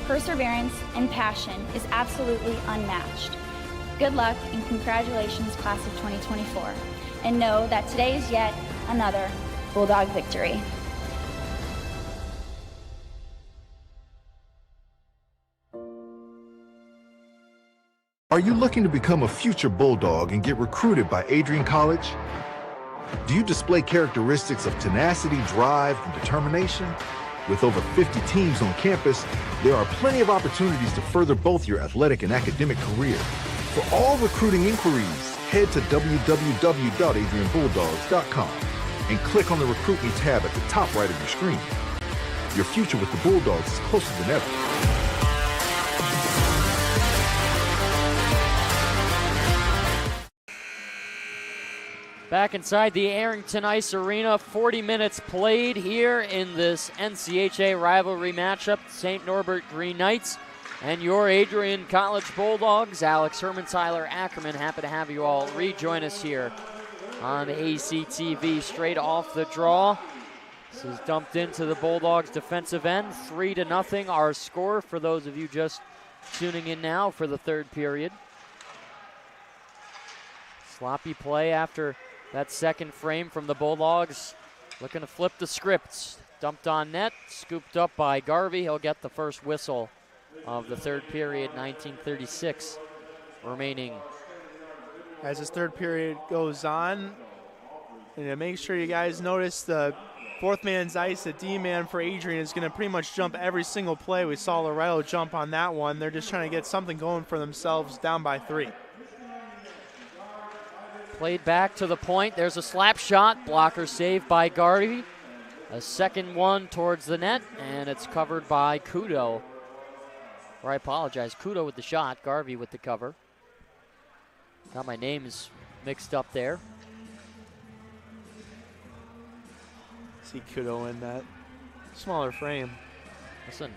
perseverance, and passion is absolutely unmatched. Good luck and congratulations, class of 2024. And know that today is yet another Bulldog victory. Are you looking to become a future Bulldog and get recruited by Adrian College? Do you display characteristics of tenacity, drive, and determination? With over 50 teams on campus, there are plenty of opportunities to further both your athletic and academic career. For all recruiting inquiries, head to www.adrianbulldogs.com and click on the Recruit Me tab at the top right of your screen. Your future with the Bulldogs is closer than ever. Back inside the Arrington Ice Arena, 40 minutes played here in this NCAA rivalry matchup. St. Norbert Green Knights and your Adrian College Bulldogs. Alex Herman, Tyler Ackerman, happy to have you all rejoin us here on ACTV straight off the draw. This is dumped into the Bulldogs defensive end, 3-0 our score for those of you just tuning in now for the third period. Sloppy play after that second frame from the Bulldogs. Looking to flip the script. Dumped on net, scooped up by Garvey. He'll get the first whistle of the third period, 19:36 remaining. As this third period goes on, and make sure you guys notice the fourth man's ice, the D-man for Adrian is going to pretty much jump every single play. We saw Loretto jump on that one. They're just trying to get something going for themselves down by 3. Played back to the point. There's a slap shot. Blocker saved by Garvey. A second one towards the net, and it's covered by Kudo. Or I apologize, Kudo with the shot, Garvey with the cover. Got my names mixed up there. See Kudo in that smaller frame. Listen,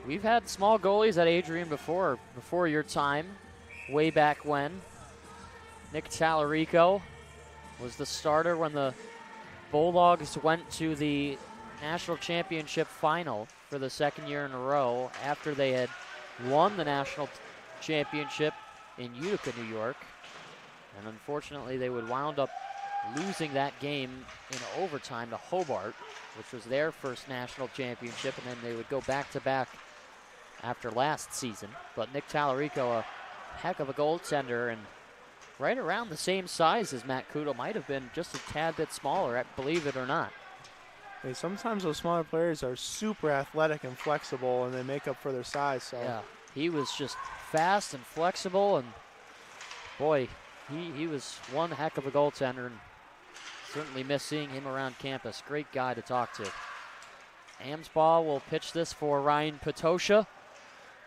we've had small goalies at Adrian before your time, way back when. Nick Tallarico was the starter when the Bulldogs went to the national championship final for the second year in a row after they had won the national championship in Utica, New York. And unfortunately, they would wound up losing that game in overtime to Hobart, which was their first national championship, and then they would go back-to-back after last season. But Nick Tallarico, a heck of a goaltender, and right around the same size as Matt Kudo, might have been just a tad bit smaller, believe it or not. Hey, sometimes those smaller players are super athletic and flexible, and they make up for their size. So yeah, he was just fast and flexible, and boy, he was one heck of a goaltender, and certainly miss seeing him around campus. Great guy to talk to. Amsbaugh will pitch this for Ryan Patosha,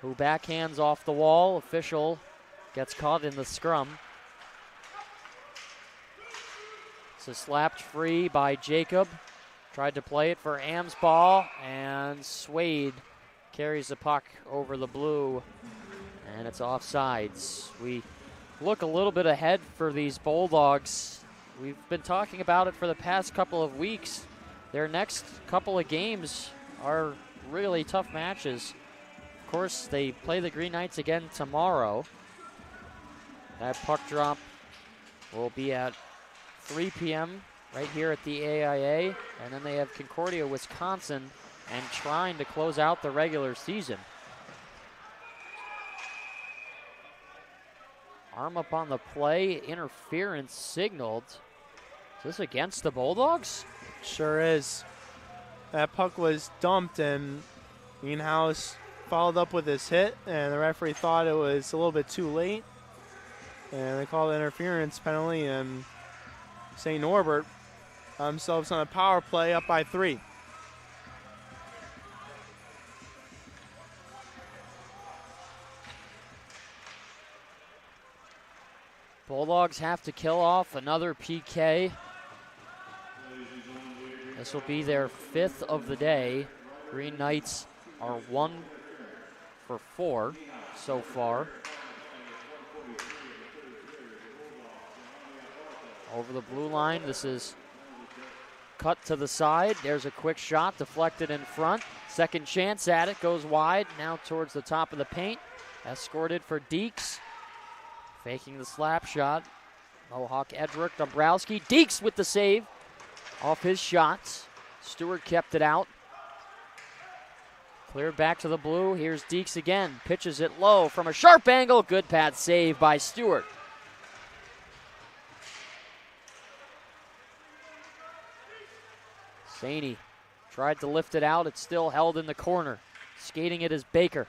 who backhands off the wall. Official gets caught in the scrum. So slapped free by Jacob. Tried to play it for Amsball, and Swade carries the puck over the blue, and it's offsides. We look a little bit ahead for these Bulldogs. We've been talking about it for the past couple of weeks. Their next couple of games are really tough matches. Of course, they play the Green Knights again tomorrow. That puck drop will be at 3 p.m. right here at the AIA, and then they have Concordia, Wisconsin, and trying to close out the regular season. Arm up on the play, interference signaled. Is this against the Bulldogs? Sure is. That puck was dumped, and Greenhouse followed up with his hit, and the referee thought it was a little bit too late, and they called the interference penalty, and St. Norbert themselves on a power play up by 3. Bulldogs have to kill off another PK. This will be their 5th of the day. Green Knights are 1 for 4 so far. Over the blue line, this is cut to the side. There's a quick shot, deflected in front. Second chance at it, goes wide, now towards the top of the paint. Escorted for Deeks. Faking the slap shot. Mohawk Edric, Dombrowski. Deeks with the save off his shots. Stewart kept it out. Cleared back to the blue. Here's Deeks again. Pitches it low from a sharp angle. Good pad save by Stewart. Saney tried to lift it out. It's still held in the corner. Skating it is Baker.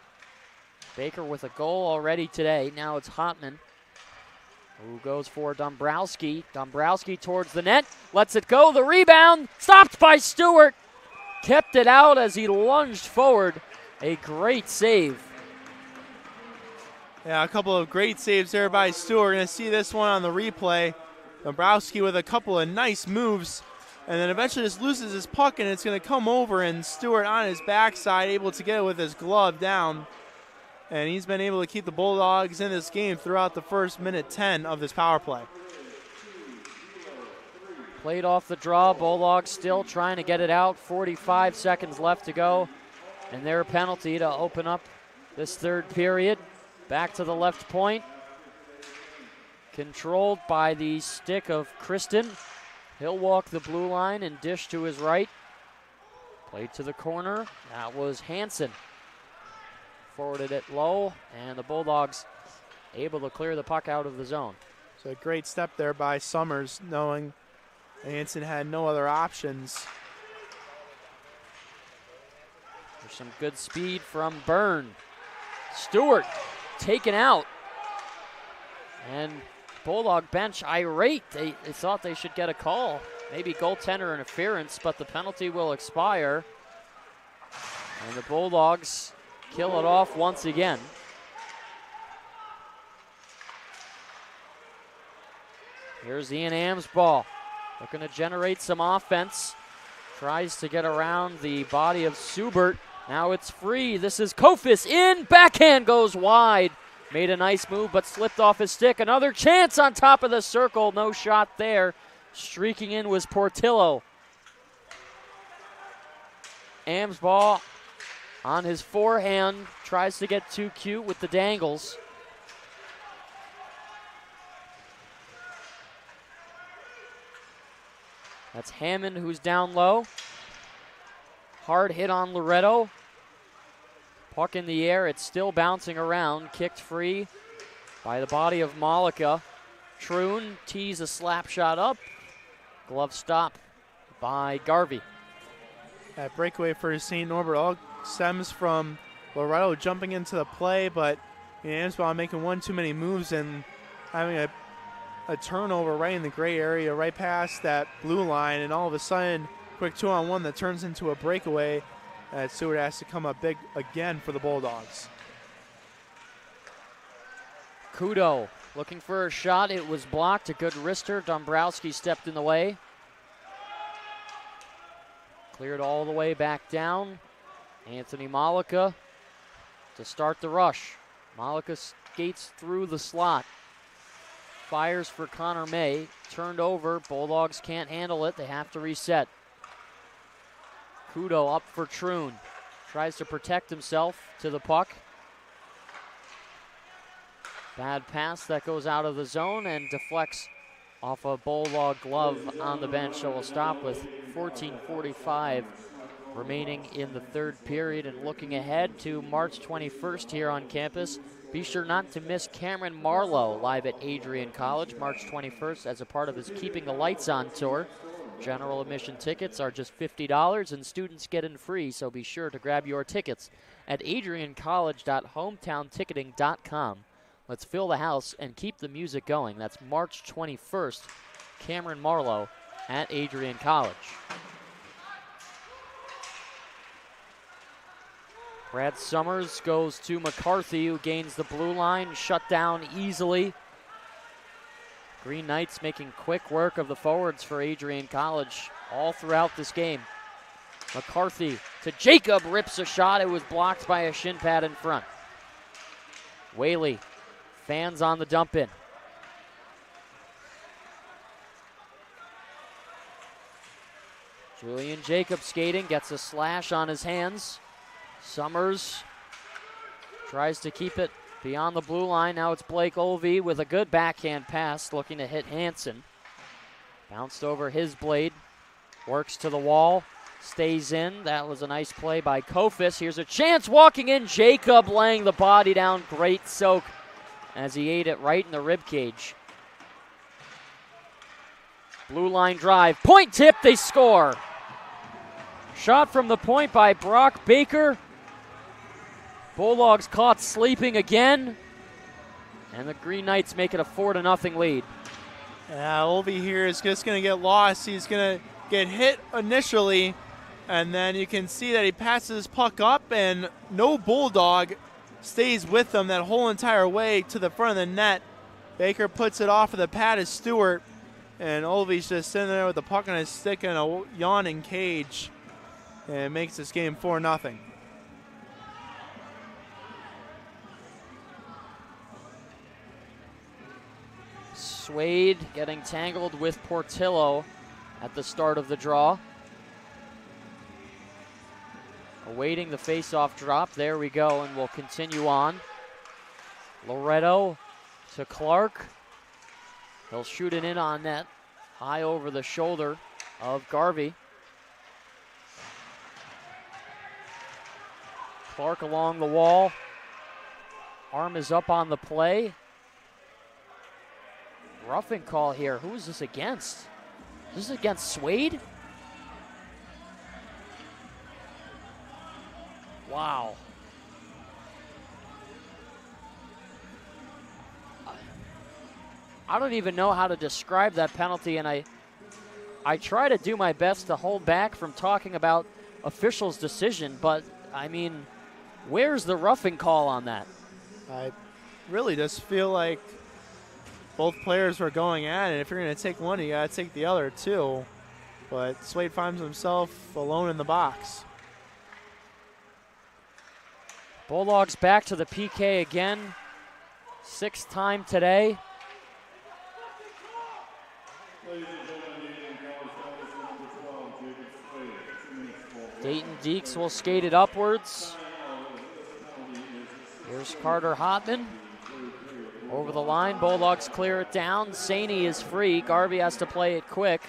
Baker with a goal already today. Now it's Hotman, who goes for Dombrowski. Dombrowski towards the net. Lets it go. The rebound. Stopped by Stewart. Kept it out as he lunged forward. A great save. Yeah, a couple of great saves there by Stewart. We're going to see this one on the replay. Dombrowski with a couple of nice moves, and then eventually just loses his puck, and it's going to come over, and Stewart on his backside able to get it with his glove down. And he's been able to keep the Bulldogs in this game throughout the first minute 10 of this power play. Played off the draw. Bulldogs still trying to get it out. 45 seconds left to go. And their penalty to open up this third period. Back to the left point. Controlled by the stick of Kristen. He'll walk the blue line and dish to his right. Played to the corner. That was Hansen. Forwarded it low, and the Bulldogs able to clear the puck out of the zone. So a great step there by Summers, knowing Hansen had no other options. There's some good speed from Byrne. Stewart taken out. And Bulldog bench irate. They thought they should get a call. Maybe goaltender interference, but the penalty will expire. And the Bulldogs kill it off once again. Here's Ian Amsball, looking to generate some offense. Tries to get around the body of Subert. Now it's free. This is Kofis in. Backhand goes wide. Made a nice move, but slipped off his stick. Another chance on top of the circle. No shot there. Streaking in was Portillo. Amsball on his forehand, tries to get too cute with the dangles. That's Hammond who's down low. Hard hit on Loretto. Puck in the air, it's still bouncing around. Kicked free by the body of Malika. Troon tees a slap shot up. Glove stop by Garvey. That breakaway for St. Norbert all stems from Loretto jumping into the play, but Amsball making one too many moves and having a turnover right in the gray area, right past that blue line, and all of a sudden, quick 2-on-1 that turns into a breakaway. Stewart has to come up big again for the Bulldogs. Kudo looking for a shot. It was blocked. A good wrister. Dombrowski stepped in the way. Cleared all the way back down. Anthony Malika to start the rush. Malika skates through the slot. Fires for Connor May. Turned over. Bulldogs can't handle it. They have to reset. Kudo up for Troon. Tries to protect himself to the puck. Bad pass that goes out of the zone and deflects off a Bulldog glove on the bench. So we'll stop with 14:45 remaining in the third period. And looking ahead to March 21st here on campus, be sure not to miss Cameron Marlowe live at Adrian College March 21st as a part of his Keeping the Lights On tour. General admission tickets are just $50 and students get in free, so be sure to grab your tickets at adriancollege.hometownticketing.com. Let's fill the house and keep the music going. That's March 21st, Cameron Marlowe at Adrian College. Brad Summers goes to McCarthy, who gains the blue line, shut down easily. Green Knights making quick work of the forwards for Adrian College all throughout this game. McCarthy to Jacob, rips a shot. It was blocked by a shin pad in front. Whaley, fans on the dump in. Julian Jacob skating, gets a slash on his hands. Summers tries to keep it beyond the blue line. Now it's Blake Olvey with a good backhand pass, looking to hit Hansen. Bounced over his blade, works to the wall, stays in. That was a nice play by Kofis. Here's a chance, walking in, Jacob laying the body down. Great soak as he ate it right in the rib cage. Blue line drive, point tip, they score. Shot from the point by Brock Baker. Bulldogs caught sleeping again, and the Green Knights make it a 4-0 lead. Yeah, Olvey here is just going to get lost. He's going to get hit initially, and then you can see that he passes his puck up, and no Bulldog stays with him that whole entire way to the front of the net. Baker puts it off of the pad of Stewart, and Olvey's just sitting there with the puck on his stick in a yawning cage, and it makes this game 4-0. Swade getting tangled with Portillo at the start of the draw. Awaiting the face-off drop. There we go, and we'll continue on. Loretto to Clark. He'll shoot it in on net, high over the shoulder of Garvey. Clark along the wall. Arm is up on the play. Roughing call here. Who is this against? Is this against Swade? Wow. I don't even know how to describe that penalty, and I try to do my best to hold back from talking about officials' decision, but, I mean, where's the roughing call on that? I really just feel like both players were going at it. If you're going to take one, you got to take the other too. But Swade finds himself alone in the box. Bulldogs back to the PK again. 6th time today. Dayton Deeks will skate it upwards. Here's Carter Hotman. Over the line, Bulldogs clear it down. Saney is free. Garvey has to play it quick.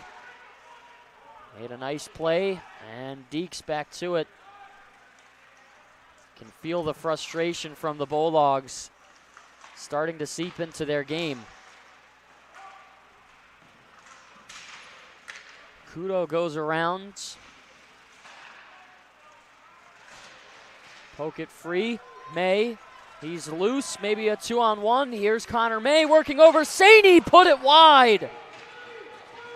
Made a nice play, and Deeks back to it. Can feel the frustration from the Bulldogs starting to seep into their game. Kudo goes around. Poke it free. May. He's loose, maybe a 2-on-1. Here's Connor May working over Saney, put it wide.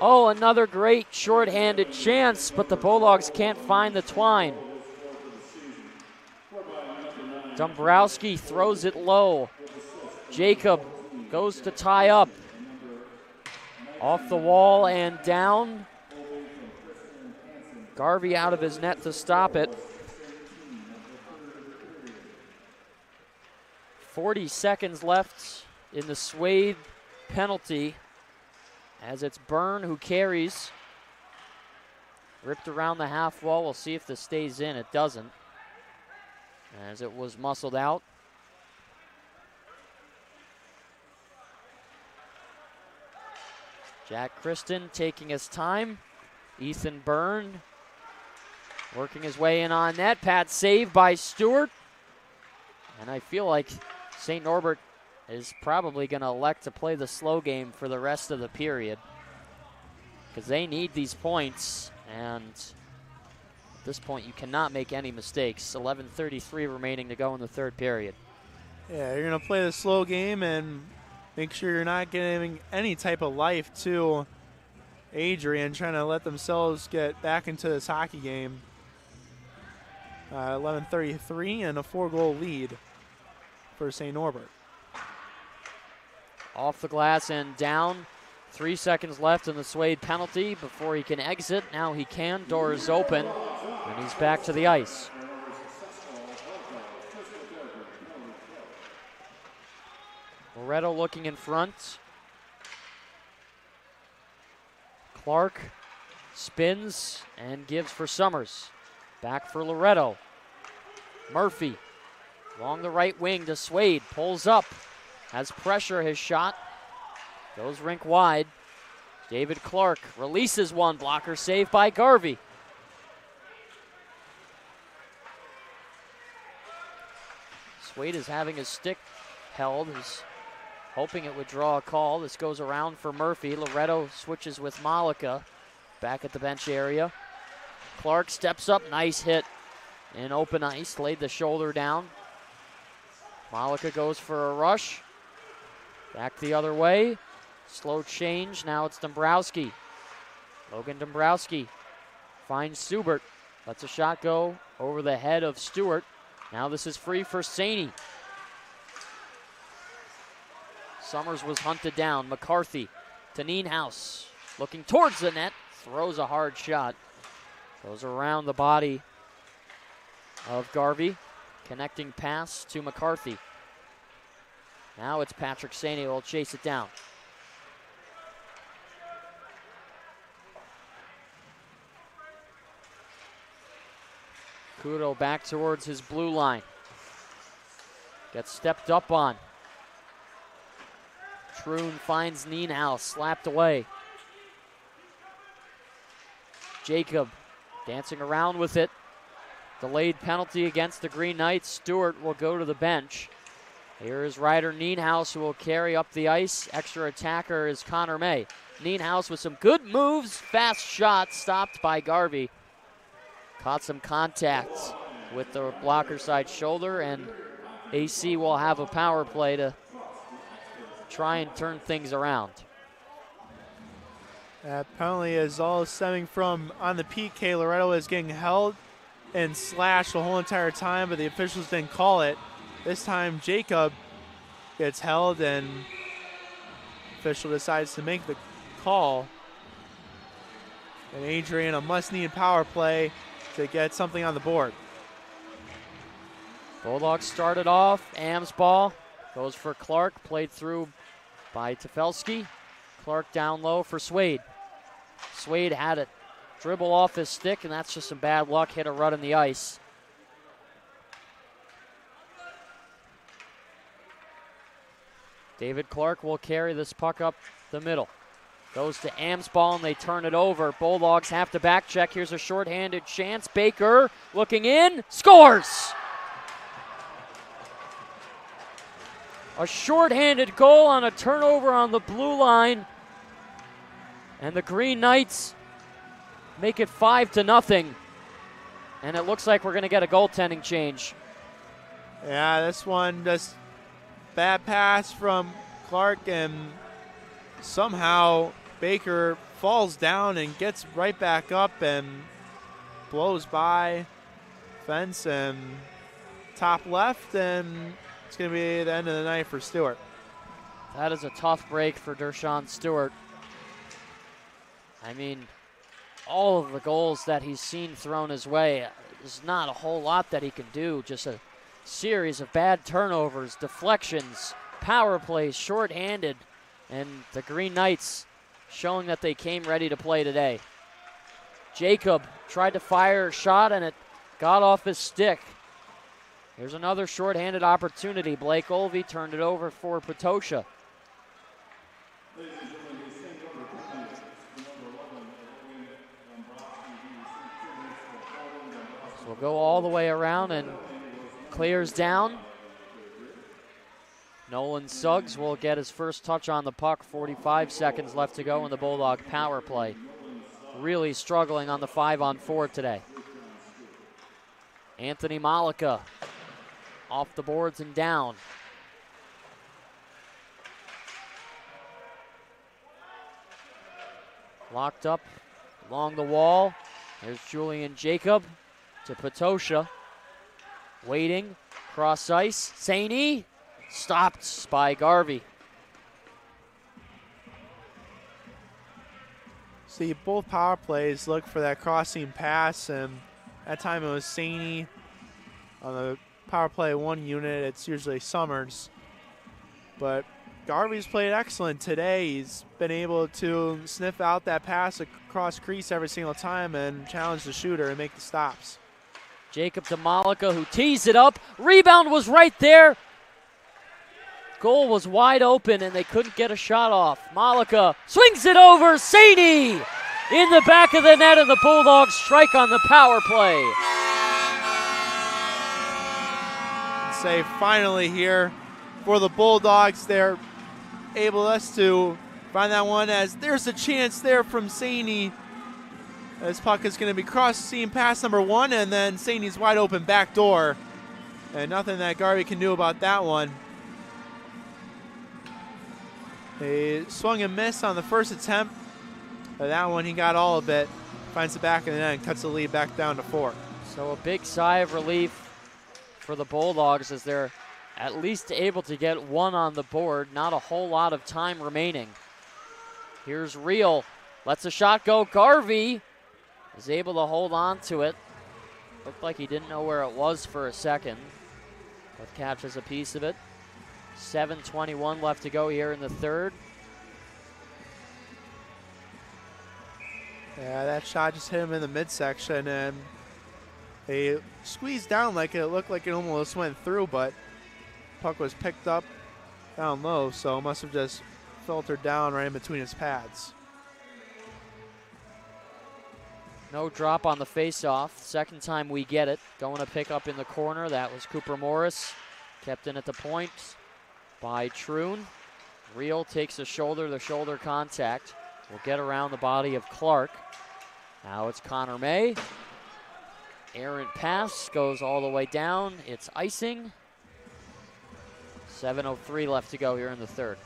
Oh, another great shorthanded chance, but the Bulldogs can't find the twine. Dombrowski throws it low. Jacob goes to tie up. Off the wall and down. Garvey out of his net to stop it. 40 seconds left in the Swade penalty as it's Byrne who carries. Ripped around the half wall. We'll see if this stays in. It doesn't, as it was muscled out. Jack Kristen taking his time. Ethan Byrne working his way in on net. Pat saved by Stewart. And I feel like St. Norbert is probably going to elect to play the slow game for the rest of the period, because they need these points, and at this point you cannot make any mistakes. 11:33 remaining to go in the third period. Yeah, you're going to play the slow game and make sure you're not giving any type of life to Adrian, trying to let themselves get back into this hockey game. 11:33 and a 4-goal lead for St. Norbert. Off the glass and down. 3 seconds left in the Swade penalty before he can exit. Now he can. Door is open, and he's back to the ice. Loretto looking in front. Clark spins and gives for Summers. Back for Loretto. Murphy along the right wing to Swade. Pulls up. Has pressure. His shot goes rink wide. David Clark releases one. Blocker save by Garvey. Swade is having his stick held. He's hoping it would draw a call. This goes around for Murphy. Loretto switches with Malika back at the bench area. Clark steps up. Nice hit in open ice. Laid the shoulder down. Malika goes for a rush. Back the other way. Slow change. Now it's Dombrowski. Logan Dombrowski finds Subert. Lets a shot go over the head of Stewart. Now this is free for Saney. Summers was hunted down. McCarthy to Nienhaus. Looking towards the net. Throws a hard shot. Goes around the body of Garvey. Connecting pass to McCarthy. Now it's Patrick Saney who will chase it down. Kudo back towards his blue line. Gets stepped up on. Troon finds Nienhaus, slapped away. Jacob dancing around with it. Delayed penalty against the Green Knights. Stewart will go to the bench. Here is Ryder Nienhaus, who will carry up the ice. Extra attacker is Connor May. Nienhaus with some good moves. Fast shot stopped by Garvey. Caught some contact with the blocker side shoulder, and AC will have a power play to try and turn things around. That penalty is all stemming from on the PK. Loretto is getting held and slashed the whole entire time, but the officials didn't call it. This time Jacob gets held and official decides to make the call. And Adrian, a must-need power play to get something on the board. Bulldogs started off. Am's ball goes for Clark, played through by Tefelski. Clark down low for Swade. Swade had it dribble off his stick, and that's just some bad luck. Hit a rut in the ice. David Clark will carry this puck up the middle. Goes to Am's ball, and they turn it over. Bulldogs have to back check. Here's a shorthanded chance. Baker looking in, scores! A shorthanded goal on a turnover on the blue line. And the Green Knights make it 5-0. And it looks like we're going to get a goaltending change. Yeah, this one just bad pass from Clark, and somehow Baker falls down and gets right back up and blows by fence and top left, and it's going to be the end of the night for Stewart. That is a tough break for Dershawn Stewart. I mean, all of the goals that he's seen thrown his way, there's not a whole lot that he can do. Just a series of bad turnovers, deflections, power plays, shorthanded, and the Green Knights showing that they came ready to play today. Jacob tried to fire a shot, and it got off his stick. Here's another shorthanded opportunity. Blake Olvey turned it over for Potosha. So we'll go all the way around and clears down. Nolan Suggs will get his first touch on the puck. 45 seconds left to go in the Bulldog power play. Really struggling on the 5-on-4 today. Anthony Malika off the boards and down. Locked up along the wall. There's Julian Jacob to Potosha. Waiting, cross ice. Saini stopped by Garvey. See, both power plays look for that crossing pass, and that time it was Saini. On the power play 1 unit, it's usually Summers. But Garvey's played excellent today. He's been able to sniff out that pass across crease every single time and challenge the shooter and make the stops. Jacob to Malika, who tees it up. Rebound was right there. Goal was wide open, and they couldn't get a shot off. Malika swings it over. Saini in the back of the net, and the Bulldogs strike on the power play. Say finally here for the Bulldogs, they're able to find that one, as there's a chance there from Saini. This puck is going to be crossing pass number 1, and then Saini's wide open back door. And nothing that Garvey can do about that one. He swung and missed on the first attempt. But that one, he got all of it. Finds the back of the net and cuts the lead back down to 4. So a big sigh of relief for the Bulldogs as they're at least able to get one on the board. Not a whole lot of time remaining. Here's Reel. Lets the shot go. Garvey is able to hold on to it. Looked like he didn't know where it was for a second, but catches a piece of it. 7:21 left to go here in the third. Yeah, that shot just hit him in the midsection, and he squeezed down like it looked like it almost went through, but puck was picked up down low, so it must have just filtered down right in between his pads. No drop on the faceoff. Second time we get it. Going to pick up in the corner. That was Cooper Morris. Kept in at the point by Troon. Reel takes the shoulder contact. Will get around the body of Clark. Now it's Connor May. Errant pass goes all the way down. It's icing. 7:03 left to go here in the third.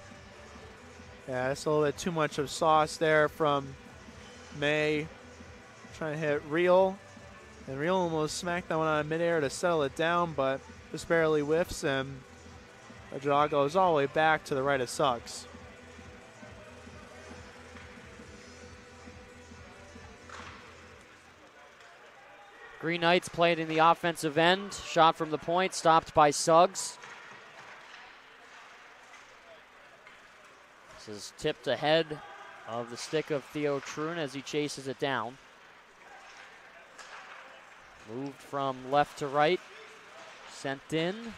Yeah, it's a little bit too much of sauce there from May. Trying to hit Reel. And Reel almost smacked that one out of midair to settle it down, but just barely whiffs, and the draw goes all the way back to the right of Suggs. Green Knights played in the offensive end. Shot from the point, stopped by Suggs. This is tipped ahead of the stick of Theo Troon as he chases it down. Moved from left to right, sent in.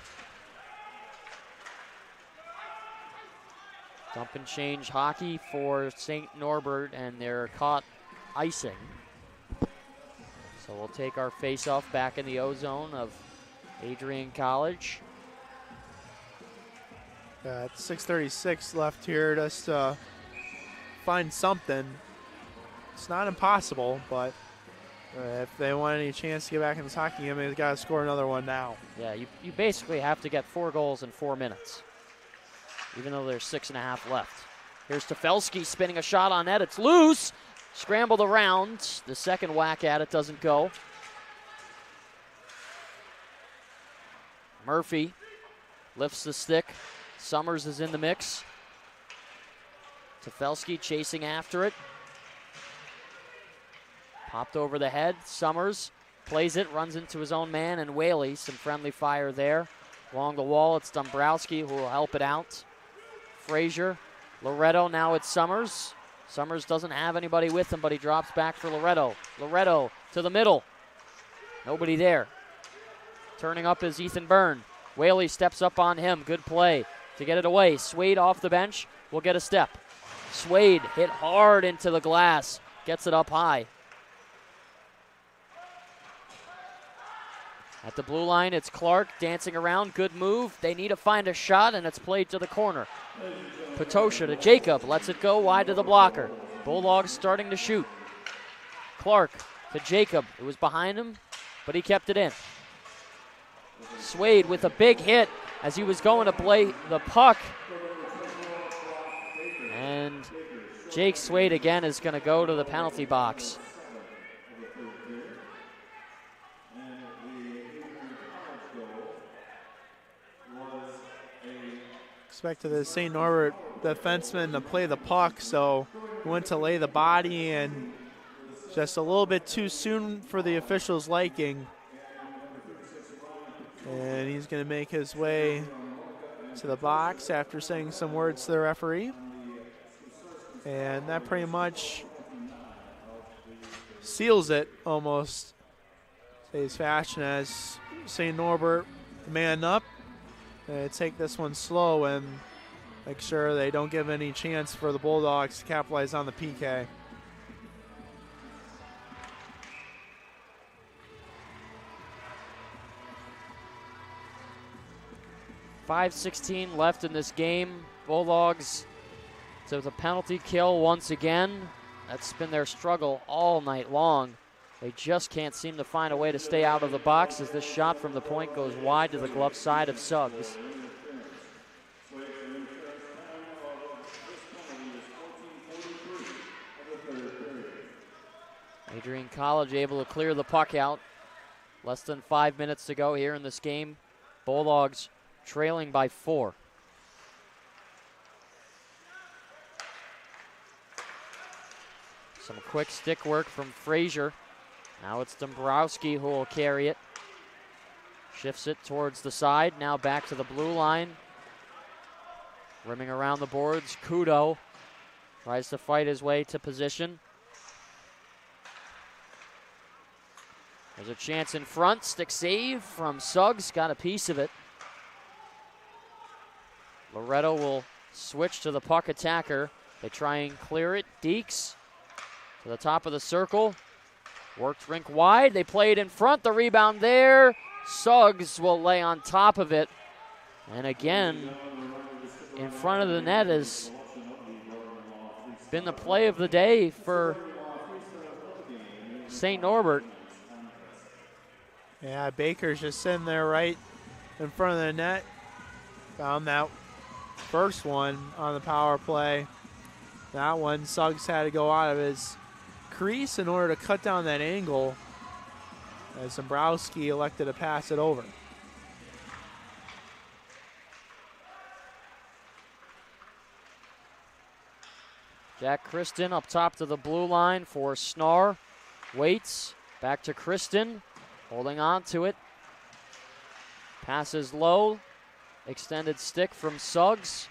Dump and change hockey for St. Norbert, and they're caught icing. So we'll take our face-off back in the O-zone of Adrian College. It's 6:36 left here just to find something. It's not impossible, but if they want any chance to get back in this hockey game, they've got to score another one now. Yeah, you basically have to get 4 goals in 4 minutes, even though there's 6.5 left. Here's Tefelsky spinning a shot on net. It's loose. Scrambled around. The second whack at it doesn't go. Murphy lifts the stick. Summers is in the mix. Tefelsky chasing after it. Popped over the head. Summers plays it, runs into his own man, and Whaley. Some friendly fire there. Along the wall, it's Dombrowski who will help it out. Frazier, Loretto, now it's Summers. Summers doesn't have anybody with him, but he drops back for Loretto. Loretto to the middle. Nobody there. Turning up is Ethan Byrne. Whaley steps up on him. Good play to get it away. Swade off the bench will get a step. Swade hit hard into the glass. Gets it up high. At the blue line, it's Clark dancing around. Good move. They need to find a shot, and it's played to the corner. Patosha to Jacob. Lets it go wide to the blocker. Bulldogs starting to shoot. Clark to Jacob. It was behind him, but he kept it in. Swade with a big hit as he was going to play the puck. And Jake Swade again is going to go to the penalty box. Expected the St. Norbert defenseman to play the puck, so he went to lay the body, and just a little bit too soon for the officials' liking. And he's going to make his way to the box after saying some words to the referee. And that pretty much seals it almost. Stays fashion as St. Norbert man up. Take this one slow and make sure they don't give any chance for the Bulldogs to capitalize on the PK. .5:16 left in this game. Bulldogs to the penalty kill once again. That's been their struggle all night long. They just can't seem to find a way to stay out of the box as this shot from the point goes wide to the glove side of Suggs. Adrian College able to clear the puck out. Less than 5 minutes to go here in this game. Bulldogs trailing by 4. Some quick stick work from Frazier. Now it's Dombrowski who will carry it. Shifts it towards the side. Now back to the blue line. Rimming around the boards. Kudo tries to fight his way to position. There's a chance in front. Stick save from Suggs. Got a piece of it. Loretto will switch to the puck attacker. They try and clear it. Deeks to the top of the circle. Worked rink wide. They play it in front. The rebound there. Suggs will lay on top of it. And again, in front of the net has been the play of the day for St. Norbert. Yeah, Baker's just sitting there right in front of the net. Found that first one on the power play. That one, Suggs had to go out of his crease in order to cut down that angle as Dombrowski elected to pass it over. Jack Kristen up top to the blue line for Snar. Waits, back to Kristen, holding on to it. Passes low, extended stick from Suggs.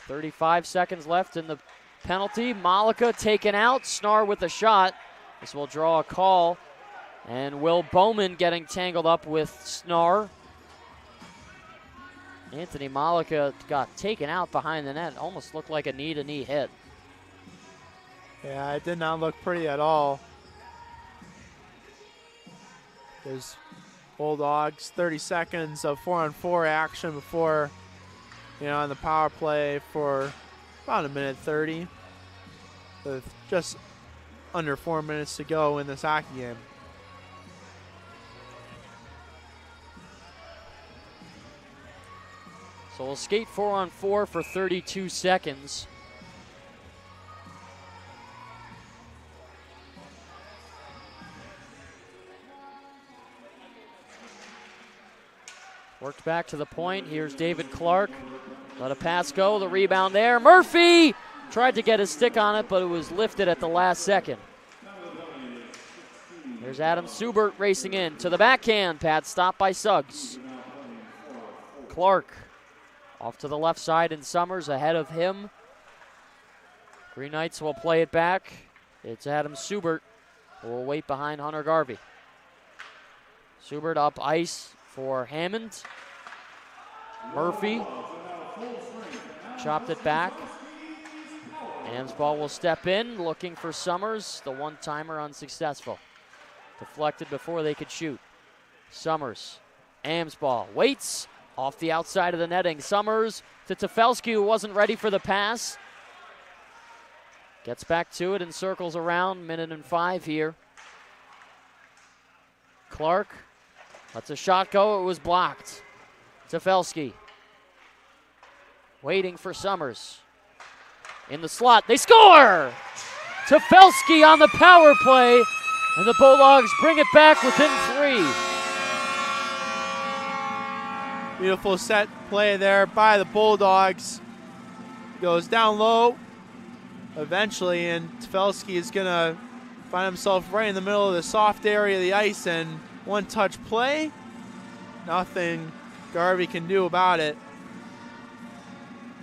35 seconds left in the penalty. Malika taken out. Snar with a shot. This will draw a call. And Will Bowman getting tangled up with Snar. Anthony Malika got taken out behind the net. Almost looked like a knee-to-knee hit. Yeah, it did not look pretty at all. There's Bulldogs 30 seconds of 4-on-4 action before, on the power play for about 1:30, with just under 4 minutes to go in this hockey game. So we'll skate 4-on-4 for 32 seconds. Worked back to the point. Here's David Clark. Let a pass go. The rebound there. Murphy Tried to get his stick on it, but it was lifted at the last second. There's Adam Subert racing in to the backhand. Pad stop by Suggs. Clark off to the left side, and Summers ahead of him. Green Knights will play it back. It's Adam Subert who will wait behind Hunter Garvey. Subert up ice for Hammond. Murphy chopped it back. Amsball will step in, looking for Summers. The one-timer unsuccessful. Deflected before they could shoot. Summers, Amsball waits off the outside of the netting. Summers to Tefelsky, who wasn't ready for the pass. Gets back to it and circles around. 1:05 here. Clark lets a shot go. It was blocked. Tefelsky waiting for Summers. In the slot, they score! Tefelsky on the power play, and the Bulldogs bring it back within 3. Beautiful set play there by the Bulldogs. Goes down low eventually, and Tefelsky is going to find himself right in the middle of the soft area of the ice, and one-touch play. Nothing Garvey can do about it.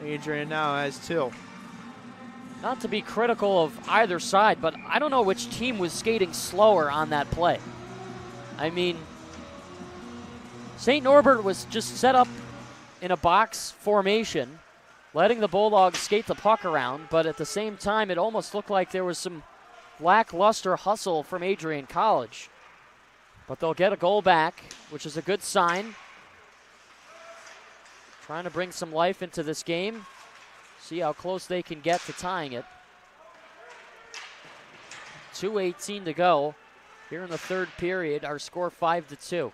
Adrian now has 2. Not to be critical of either side, but I don't know which team was skating slower on that play. I mean, St. Norbert was just set up in a box formation, letting the Bulldogs skate the puck around, but at the same time, it almost looked like there was some lackluster hustle from Adrian College. But they'll get a goal back, which is a good sign. Trying to bring some life into this game. See how close they can get to tying it. 2:18 to go here in the third period. Our score 5-2.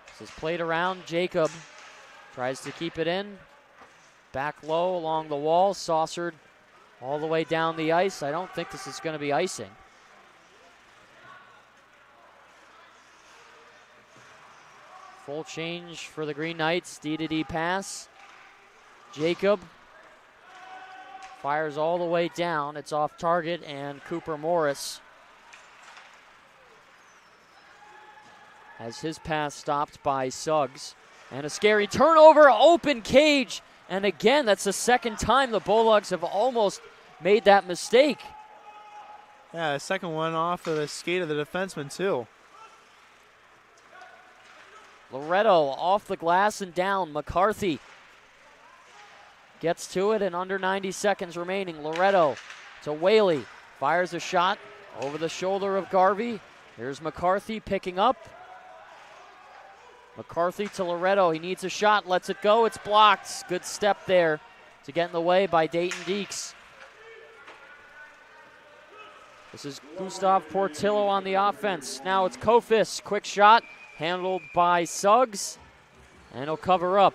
This is played around. Jacob tries to keep it in. Back low along the wall. Saucered all the way down the ice. I don't think this is going to be icing. Full change for the Green Knights. D-to-D pass. Jacob fires all the way down. It's off target, and Cooper Morris has his pass stopped by Suggs. And a scary turnover, open cage. And again, that's the second time the Bulldogs have almost made that mistake. Yeah, the second one off of the skate of the defenseman, too. Loretto off the glass and down. McCarthy gets to it, and under 90 seconds remaining. Loretto to Whaley. Fires a shot over the shoulder of Garvey. Here's McCarthy picking up. McCarthy to Loretto. He needs a shot. Lets it go. It's blocked. Good step there to get in the way by Dayton Deeks. This is Gustav Portillo on the offense. Now it's Kofis. Quick shot. Handled by Suggs, and he'll cover up.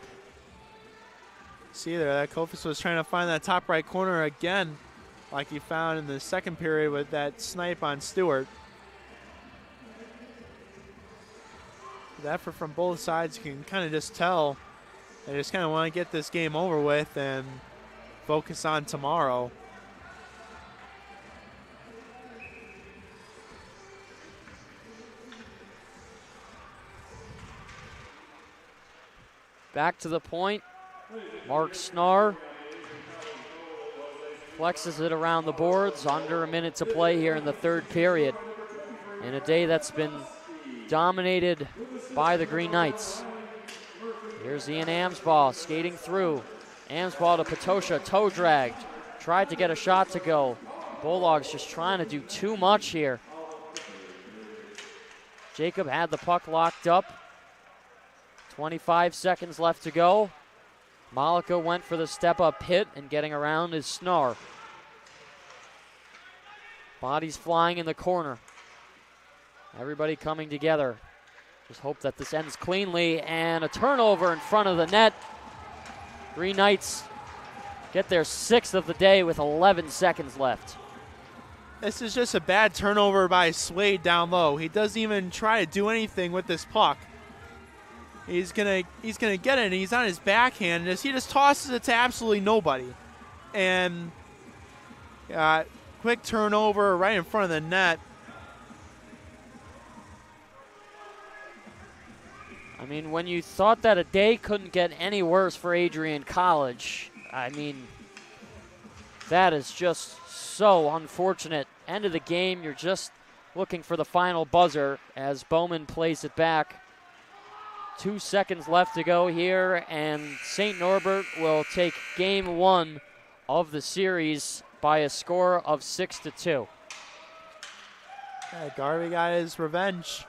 See there, that Kofis was trying to find that top right corner again, like he found in the second period with that snipe on Stewart. The effort from both sides, you can kind of just tell they just kind of want to get this game over with and focus on tomorrow. Back to the point. Mark Snar flexes it around the boards. Under a minute to play here in the third period. In a day that's been dominated by the Green Knights. Here's Ian Amsball skating through. Amsball to Patosha, toe dragged. Tried to get a shot to go. Bulldogs just trying to do too much here. Jacob had the puck locked up. 25 seconds left to go. Malika went for the step-up hit, and getting around is Snar. Bodies flying in the corner. Everybody coming together. Just hope that this ends cleanly, and a turnover in front of the net. Green Knights get their 6th of the day with 11 seconds left. This is just a bad turnover by Slade down low. He doesn't even try to do anything with this puck. He's gonna get it, and he's on his backhand, and he just tosses it to absolutely nobody. And quick turnover right in front of the net. I mean, when you thought that a day couldn't get any worse for Adrian College, I mean, that is just so unfortunate. End of the game, you're just looking for the final buzzer as Bowman plays it back. 2 seconds left to go here, and St. Norbert will take game 1 of the series by a score of 6-2. Yeah, Garvey got his revenge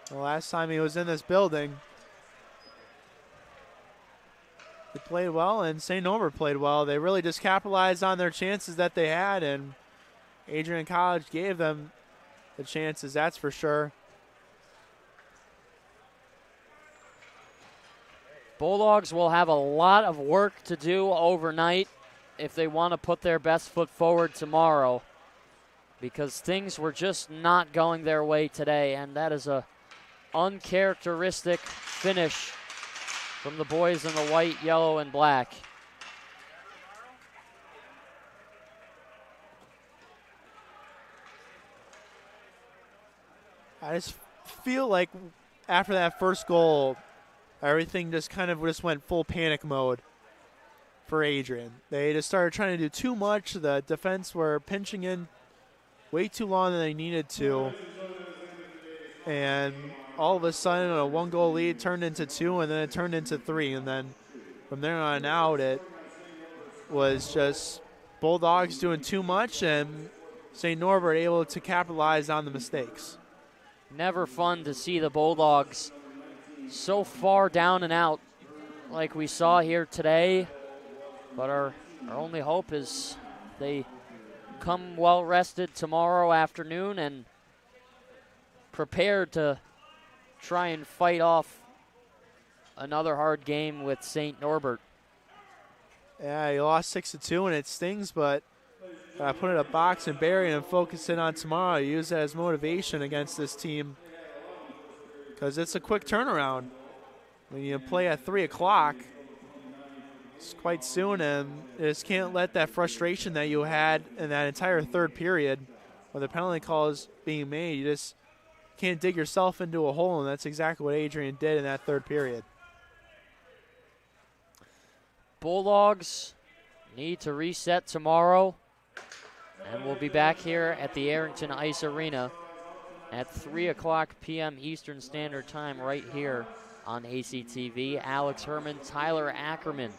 the last time he was in this building. They played well, and St. Norbert played well. They really just capitalized on their chances that they had, and Adrian College gave them the chances, that's for sure. Bulldogs will have a lot of work to do overnight if they want to put their best foot forward tomorrow, because things were just not going their way today, and that is a uncharacteristic finish from the boys in the white, yellow, and black. I just feel like after that first goal, everything just kind of went full panic mode for Adrian. They just started trying to do too much. The defense were pinching in way too long than they needed to. And all of a sudden, a 1-goal lead turned into 2, and then it turned into 3. And then from there on out, it was just Bulldogs doing too much and St. Norbert able to capitalize on the mistakes. Never fun to see the Bulldogs so far down and out like we saw here today. But our only hope is they come well rested tomorrow afternoon and prepared to try and fight off another hard game with St. Norbert. Yeah, he lost 6-2 and it stings, but put it in a box and bury it and focus in on tomorrow. Use that as motivation against this team because it's a quick turnaround. When you play at 3 o'clock, it's quite soon, and you just can't let that frustration that you had in that entire third period where the penalty call is being made, you just can't dig yourself into a hole, and that's exactly what Adrian did in that third period. Bulldogs need to reset tomorrow, and we'll be back here at the Arrington Ice Arena at 3 o'clock p.m. Eastern Standard Time right here on ACTV. Alex Herman, Tyler Ackerman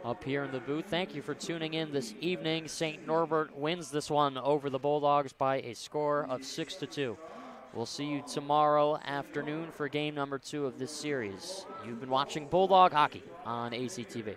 up here in the booth. Thank you for tuning in this evening. St. Norbert wins this one over the Bulldogs by a score of 6-2. We'll see you tomorrow afternoon for game number 2 of this series. You've been watching Bulldog Hockey on ACTV.